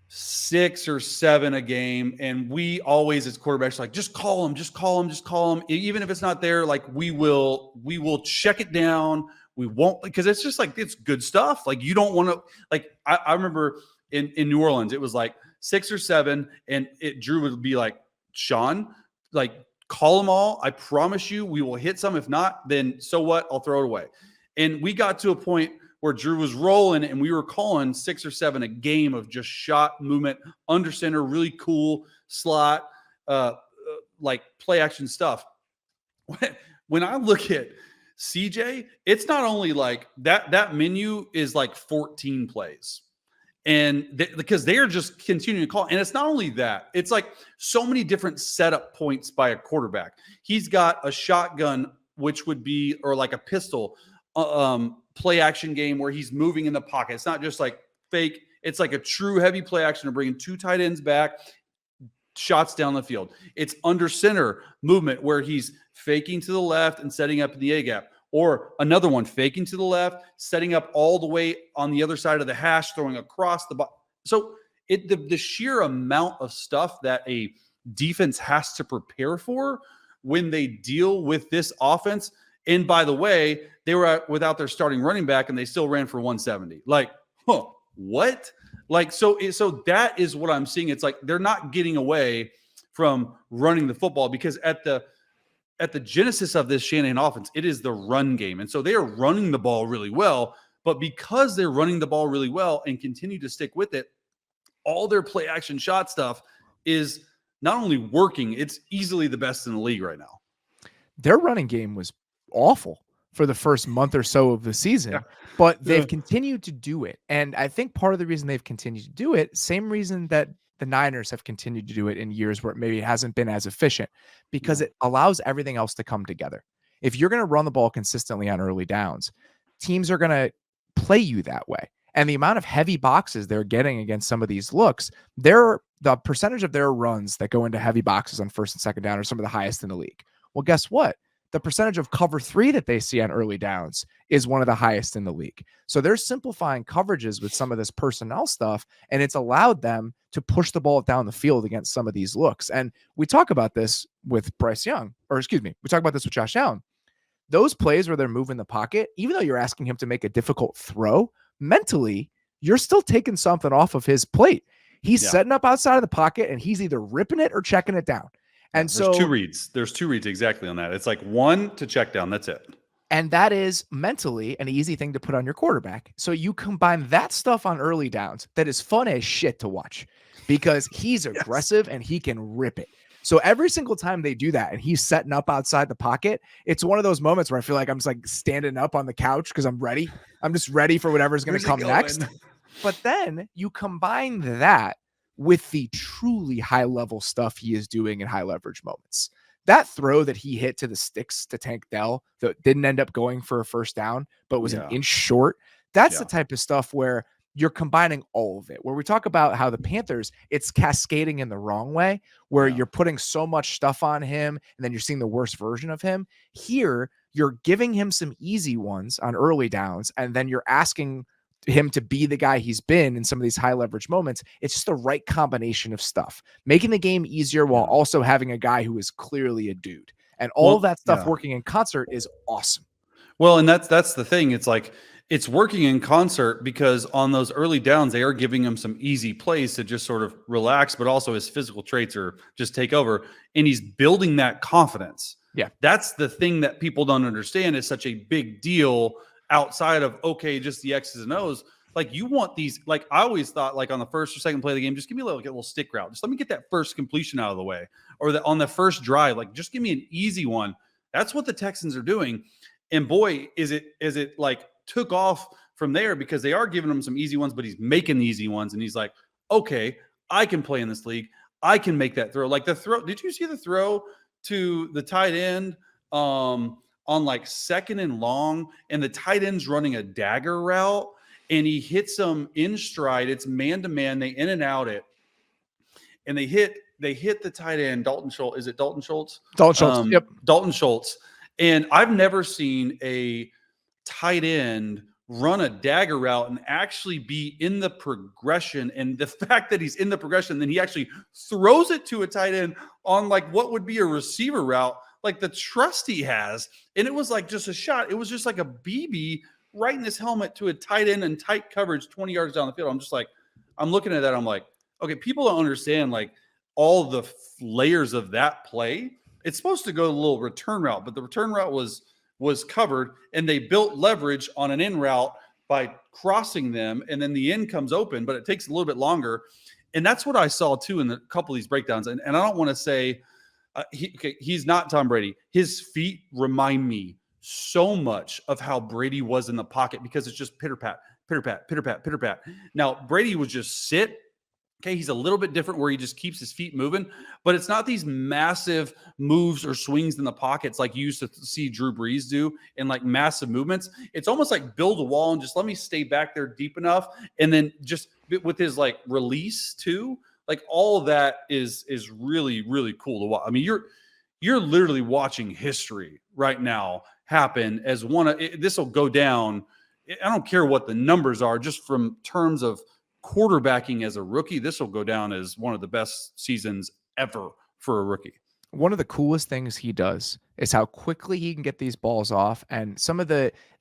6 or 7 a game. And we always, as quarterbacks, like, just call them. Even if it's not there, like we will check it down. We won't, because it's just like, it's good stuff. Like you don't want to, like, I remember in New Orleans, it was like 6 or 7, and Drew would be like, Sean, like, call them all. I promise you we will hit some. If not, then so what? I'll throw it away. And we got to a point where Drew was rolling and we were calling 6 or 7 a game of just shot movement, under center, really cool slot, like play action stuff. When I look at CJ, it's not only like that menu is like 14 plays. And because they are just continuing to call. And it's not only that, it's like so many different setup points by a quarterback. He's got a shotgun, which would be, or like a pistol play action game where he's moving in the pocket. It's not just like fake. It's like a true heavy play action of bringing 2 tight ends back, shots down the field. It's under center movement where he's faking to the left and setting up in the A gap. Or another one, faking to the left, setting up all the way on the other side of the hash, throwing across the box. So the sheer amount of stuff that a defense has to prepare for when they deal with this offense. And by the way, they were without their starting running back and they still ran for 170. Like, what? Like, so that is what I'm seeing. It's like they're not getting away from running the football because at the genesis of this Shanahan offense, it is the run game. And so they are running the ball really well, but because they're running the ball really well and continue to stick with it, all their play action shot stuff is not only working, it's easily the best in the league right now. Their running game was awful for the first month or so of the season, but they've continued to do it. And I think part of the reason they've continued to do it, same reason that the Niners have continued to do it in years where maybe it hasn't been as efficient, because it allows everything else to come together. If you're going to run the ball consistently on early downs, teams are going to play you that way. And the amount of heavy boxes they're getting against some of these looks, the percentage of their runs that go into heavy boxes on first and second down are some of the highest in the league. Well, guess what? The percentage of cover 3 that they see on early downs is one of the highest in the league. So they're simplifying coverages with some of this personnel stuff, and it's allowed them to push the ball down the field against some of these looks. And we talk about this with Bryce Young, we talk about this with Josh Allen. Those plays where they're moving the pocket, even though you're asking him to make a difficult throw, mentally, you're still taking something off of his plate. He's setting up outside of the pocket, and he's either ripping it or checking it down. And there's 2 reads. There's 2 reads exactly on that. It's like 1 to check down. That's it. And that is mentally an easy thing to put on your quarterback. So you combine that stuff on early downs that is fun as shit to watch because he's aggressive and he can rip it. So every single time they do that and he's setting up outside the pocket, it's one of those moments where I feel like I'm just like standing up on the couch because I'm ready. I'm just ready for whatever's going to come next. But then you combine that with the truly high-level stuff he is doing in high-leverage moments. That throw that he hit to the sticks to Tank Dell that didn't end up going for a first down, but was an inch short, that's the type of stuff where you're combining all of it. Where we talk about how the Panthers, it's cascading in the wrong way, where you're putting so much stuff on him, and then you're seeing the worst version of him. Here, you're giving him some easy ones on early downs, and then you're asking him to be the guy he's been in some of these high leverage moments. It's just the right combination of stuff, making the game easier while also having a guy who is clearly a dude, and all of that stuff working in concert is awesome. Well, and that's the thing. It's like, it's working in concert because on those early downs, they are giving him some easy plays to just sort of relax, but also his physical traits are just take over, and he's building that confidence. Yeah. That's the thing that people don't understand is such a big deal outside of, okay, just the X's and O's. Like, you want these, like, I always thought, like, on the first or second play of the game, just give me a little stick route. Just let me get that first completion out of the way, or on the first drive, like, just give me an easy one. That's what the Texans are doing. And boy, is it like took off from there, because they are giving him some easy ones, but he's making the easy ones. And he's like, okay, I can play in this league. I can make that throw. Like the throw. Did you see the throw to the tight end on like second and long, and the tight end's running a dagger route, and he hits them in stride. It's man-to-man. They in and out it, and they hit the tight end, Dalton Schultz. Is it Dalton Schultz? Dalton Schultz. Yep. Dalton Schultz. And I've never seen a tight end run a dagger route and actually be in the progression. And the fact that he's in the progression, then he actually throws it to a tight end on like what would be a receiver route, like the trust he has. And it was like just a shot. It was just like a BB right in his helmet to a tight end in tight coverage 20 yards down the field. I'm just like, I'm looking at that. I'm like, okay, people don't understand like all the layers of that play. It's supposed to go a little return route, but the return route was covered, and they built leverage on an in route by crossing them, and then the end comes open, but it takes a little bit longer. And that's what I saw too in a couple of these breakdowns. And I don't want to say he's not Tom Brady. His feet remind me so much of how Brady was in the pocket because it's just pitter pat, pitter pat, pitter pat, pitter pat. Now Brady would just sit. Okay, he's a little bit different where he just keeps his feet moving, but it's not these massive moves or swings in the pockets like you used to see Drew Brees do and like massive movements. It's almost like build a wall and just let me stay back there deep enough. And then just with his like release too, like all of that is really, really cool to watch. I mean, you're literally watching history right now happen as one of this will go down. I don't care what the numbers are, just from terms of quarterbacking as a rookie, this will go down as one of the best seasons ever for a rookie. One of the coolest things he does is how quickly he can get these balls off. And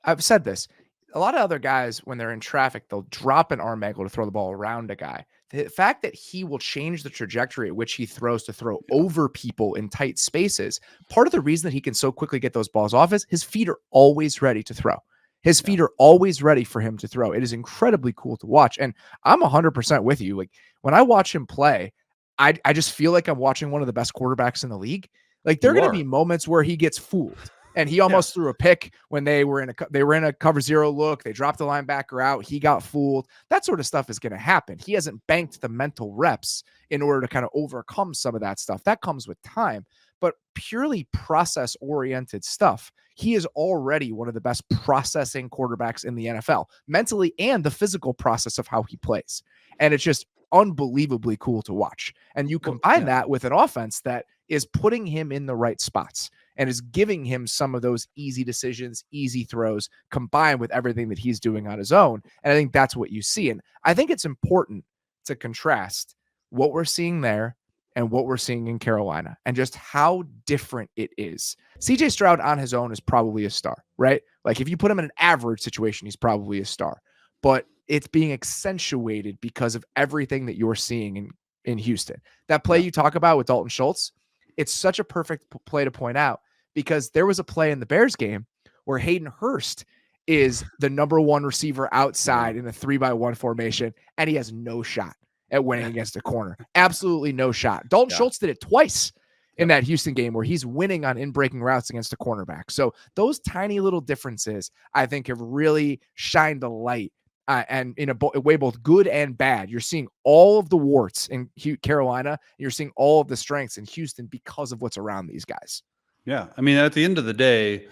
I've said this, a lot of other guys, when they're in traffic, they'll drop an arm angle to throw the ball around a guy. The fact that he will change the trajectory at which he throws to throw over people in tight spaces, part of the reason that he can so quickly get those balls off is his feet are always ready to throw. His feet are always ready for him to throw. It is incredibly cool to watch. And I'm 100% with you. Like when I watch him play, I just feel like I'm watching one of the best quarterbacks in the league. Like there are going to be moments where he gets fooled. And he almost threw a pick when they were in a cover zero look. They dropped the linebacker out. He got fooled. That sort of stuff is going to happen. He hasn't banked the mental reps in order to kind of overcome some of that stuff. That comes with time. But purely process-oriented stuff, he is already one of the best processing quarterbacks in the NFL, mentally and the physical process of how he plays. And it's just unbelievably cool to watch. And you combine that with an offense that is putting him in the right spots and is giving him some of those easy decisions, easy throws, combined with everything that he's doing on his own. And I think that's what you see. And I think it's important to contrast what we're seeing there and what we're seeing in Carolina and just how different it is. CJ Stroud on his own is probably a star, right? Like if you put him in an average situation, he's probably a star. But it's being accentuated because of everything that you're seeing in Houston. That play you talk about with Dalton Schultz, it's such a perfect play to point out because there was a play in the Bears game where Hayden Hurst is the number one receiver outside in a 3-by-1 formation, and he has no shot at winning against a corner. Absolutely no shot. Dalton Schultz did it twice in that Houston game where he's winning on in-breaking routes against a cornerback. So those tiny little differences, I think, have really shined a light and in a way both good and bad. You're seeing all of the warts in Carolina. You're seeing all of the strengths in Houston because of what's around these guys. Yeah. I mean, at the end of the day,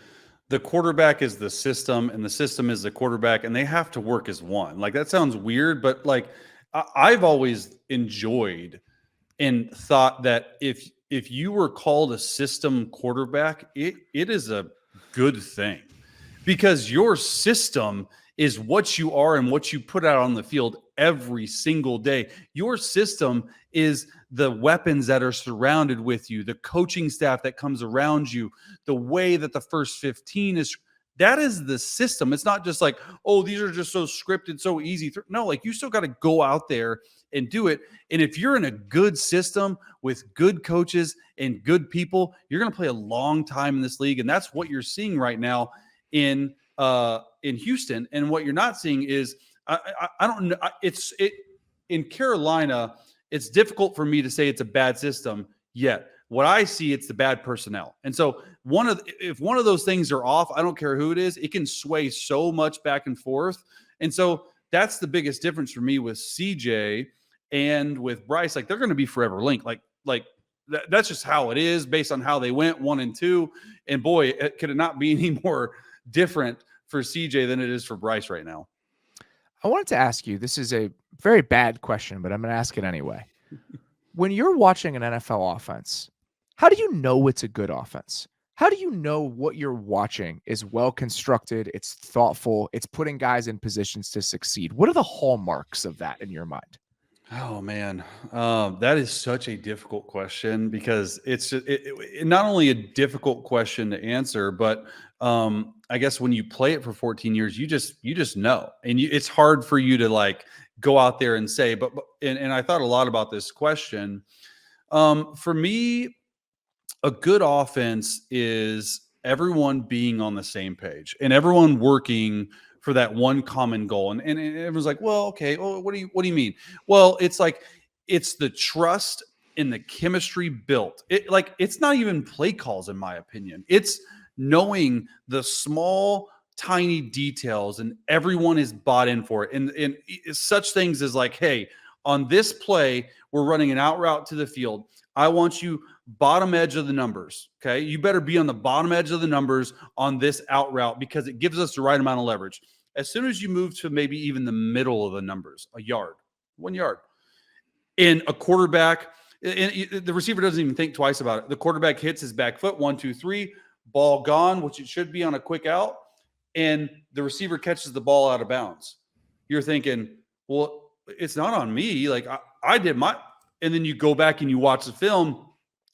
the quarterback is the system and the system is the quarterback, and they have to work as one. Like that sounds weird, but like I've always enjoyed and thought that if you were called a system quarterback, it is a good thing because your system is what you are and what you put out on the field every single day. Your system is the weapons that are surrounded with you, the coaching staff that comes around you, the way that the first 15 is. That is the system. It's not just like, oh, these are just so scripted, so easy. No, like you still got to go out there and do it. And if you're in a good system with good coaches and good people, you're going to play a long time in this league. And that's what you're seeing right now in Houston. And what you're not seeing is, I don't know. In Carolina, it's difficult for me to say it's a bad system yet. What I see, it's the bad personnel. And so if one of those things are off, I don't care who it is, it can sway so much back and forth. And so that's the biggest difference for me with CJ and with Bryce. Like they're going to be forever linked. Like that's just how it is based on how they went 1 and 2. And boy, could it not be any more different for CJ than it is for Bryce right now. I wanted to ask you, this is a very bad question, but I'm going to ask it anyway. When you're watching an NFL offense, how do you know it's a good offense? How do you know what you're watching is well constructed, it's thoughtful, it's putting guys in positions to succeed? What are the hallmarks of that in your mind? Oh man, that is such a difficult question because it's not only a difficult question to answer, but I guess when you play it for 14 years, you just know, and it's hard for you to like go out there and say, but I thought a lot about this question. For me, a good offense is everyone being on the same page and everyone working for that one common goal. And everyone's like, well, okay, well, what do you mean? Well, it's like, it's the trust and the chemistry built. It's not even play calls, in my opinion. It's knowing the small, tiny details, and everyone is bought in for it. And such things as like, hey, on this play, we're running an out route to the field. I want you bottom edge of the numbers. Okay. You better be on the bottom edge of the numbers on this out route because it gives us the right amount of leverage. As soon as you move to maybe even the middle of the numbers, a yard, 1 yard, and a quarterback, and the receiver doesn't even think twice about it. The quarterback hits his back foot, 1, 2, 3, ball gone, which it should be on a quick out, and the receiver catches the ball out of bounds. You're thinking, well, it's not on me. Like I did my, and then you go back and you watch the film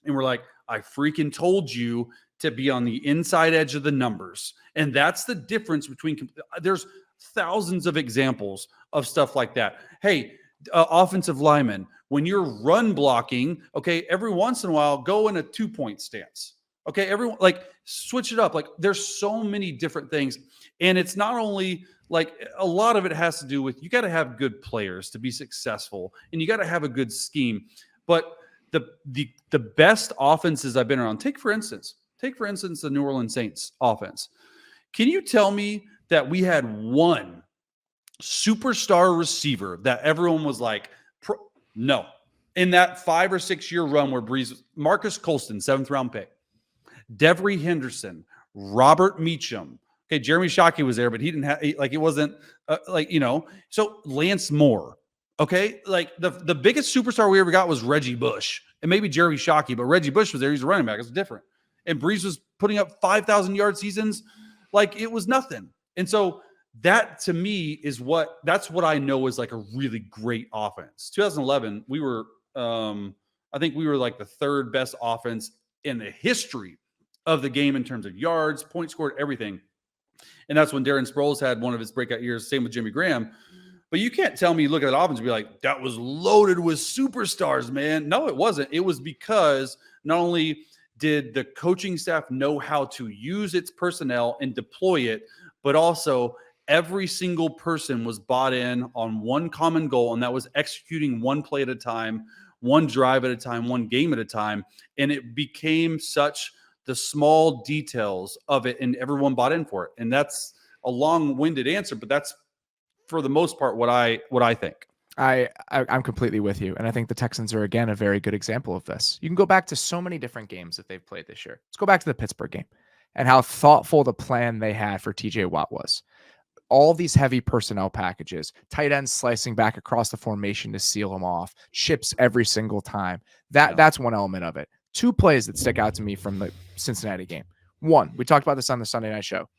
and we're like, I freaking told you to be on the inside edge of the numbers. And that's the difference between, there's thousands of examples of stuff like that. Hey, offensive lineman, when you're run blocking, okay, every once in a while, go in a 2-point stance. Okay, everyone, like, switch it up. Like, there's so many different things. And it's not only like, a lot of it has to do with, you got to have good players to be successful, and you got to have a good scheme. But the best offenses I've been around, take for instance the New Orleans Saints offense. Can you tell me that we had one superstar receiver that everyone was like, no? In that 5 or 6 year run where Marcus Colston, 7th round pick, Devery Henderson, Robert Meacham. Okay, Jeremy Shockey was there, but he didn't have, like, it wasn't so Lance Moore. Okay, like the biggest superstar we ever got was Reggie Bush, and maybe Jeremy Shockey, but Reggie Bush was there. He's a running back. It's different. And Breeze was putting up 5,000 yard seasons like it was nothing. And so that to me is that's what I know is like a really great offense. 2011, we were, I think we were like the 3rd best offense in the history of the game in terms of yards, points scored, everything. And that's when Darren Sproles had one of his breakout years. Same with Jimmy Graham. But you can't tell me, look at that offense and be like, that was loaded with superstars, man. No, it wasn't. It was because not only did the coaching staff know how to use its personnel and deploy it, but also every single person was bought in on one common goal, and that was executing one play at a time, one drive at a time, one game at a time. And it became such the small details of it, and everyone bought in for it. And that's a long-winded answer, but that's for the most part what I think. I'm completely with you. And I think the Texans are, again, a very good example of this. You can go back to so many different games that they've played this year. Let's go back to the Pittsburgh game and how thoughtful the plan they had for TJ Watt was. All these heavy personnel packages, tight ends slicing back across the formation to seal them off, chips every single time. That's one element of it. 2 plays that stick out to me from the Cincinnati game. One, we talked about this on the Sunday night show.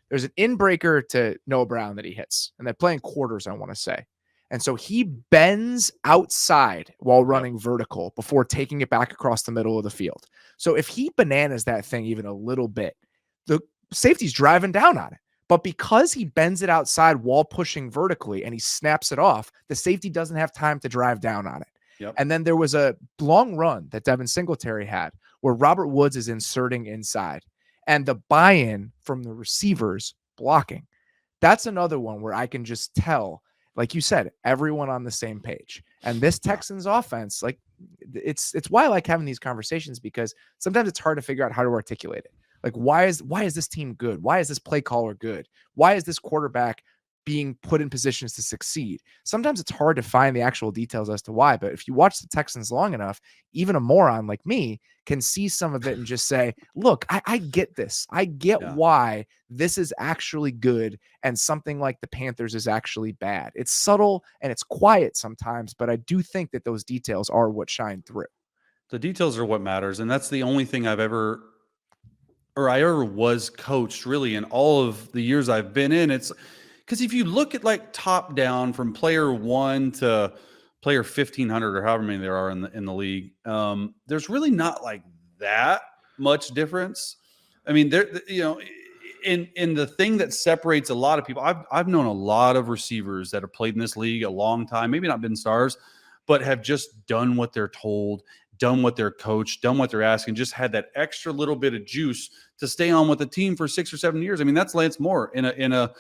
There's an in-breaker to Noah Brown that he hits, and they're playing quarters, I want to say. And so he bends outside while running vertical before taking it back across the middle of the field. So if he bananas that thing even a little bit, the safety's driving down on it. But because he bends it outside while pushing vertically and he snaps it off, the safety doesn't have time to drive down on it. Yep. And then there was a long run that Devin Singletary had where Robert Woods is inserting inside, and the buy-in from the receivers blocking. That's another one where I can just tell, like you said, everyone on the same page. And this Texans offense, like, it's why I like having these conversations, because sometimes it's hard to figure out how to articulate it. Like, why is this team good? Why is this play caller good? Why is this quarterback being put in positions to succeed? Sometimes it's hard to find the actual details as to why, but if you watch the Texans long enough, even a moron like me can see some of it and just say, look, I get this. I get why this is actually good and something like the Panthers is actually bad. It's subtle and it's quiet sometimes, but I do think that those details are what shine through. The details are what matters, and that's the only thing I ever was coached really in all of the years I've been in. It's because if you look at like top down from player 1 to player 1,500 or however many there are in the league, there's really not like that much difference. I mean, in the thing that separates a lot of people, I've known a lot of receivers that have played in this league a long time, maybe not been stars, but have just done what they're told, done what they're coached, done what they're asking, just had that extra little bit of juice to stay on with the team for 6 or 7 years. I mean, that's Lance Moore in a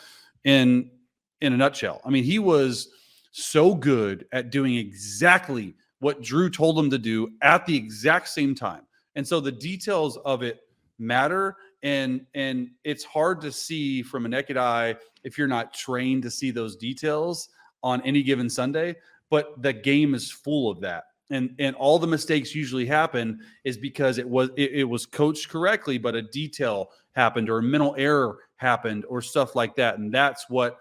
nutshell. I mean, he was so good at doing exactly what Drew told him to do at the exact same time. And so the details of it matter. And it's hard to see from a naked eye if you're not trained to see those details on any given Sunday, but the game is full of that. And all the mistakes usually happen is because it was coached correctly, but a detail happened or a mental error happened or stuff like that. And that's what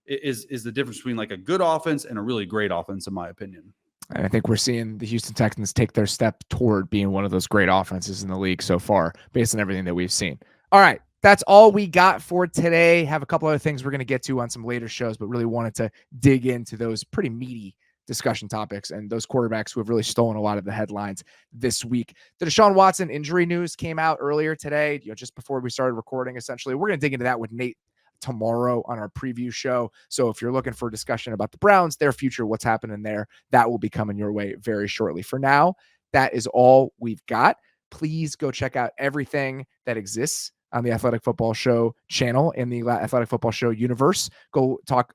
is the difference between like a good offense and a really great offense, in my opinion. And I think we're seeing the Houston Texans take their step toward being one of those great offenses in the league so far, based on everything that we've seen. All right, that's all we got for today. Have a couple other things we're going to get to on some later shows, but really wanted to dig into those pretty meaty discussion topics and those quarterbacks who have really stolen a lot of the headlines this week. The Deshaun Watson injury news came out earlier today, just before we started recording, essentially. We're going to dig into that with Nate tomorrow on our preview show. So if you're looking for a discussion about the Browns, their future, what's happening there, that will be coming your way very shortly. For now, that is all we've got. Please go check out everything that exists on the Athletic Football Show channel in the Athletic Football Show universe. Go talk,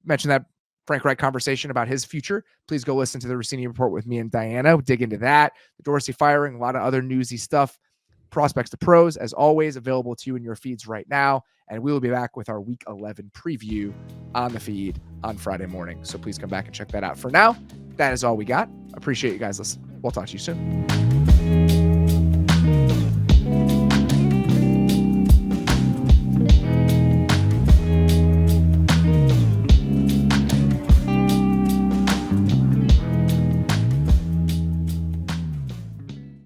mention that Frank Reich conversation about his future. Please go listen to the Rossini Report with me and Diana. Dig into that. The Dorsey firing, a lot of other newsy stuff. Prospects to Pros, as always, available to you in your feeds right now. And we will be back with our Week 11 preview on the feed on Friday morning. So please come back and check that out. For now, that is all we got. Appreciate you guys listening. We'll talk to you soon.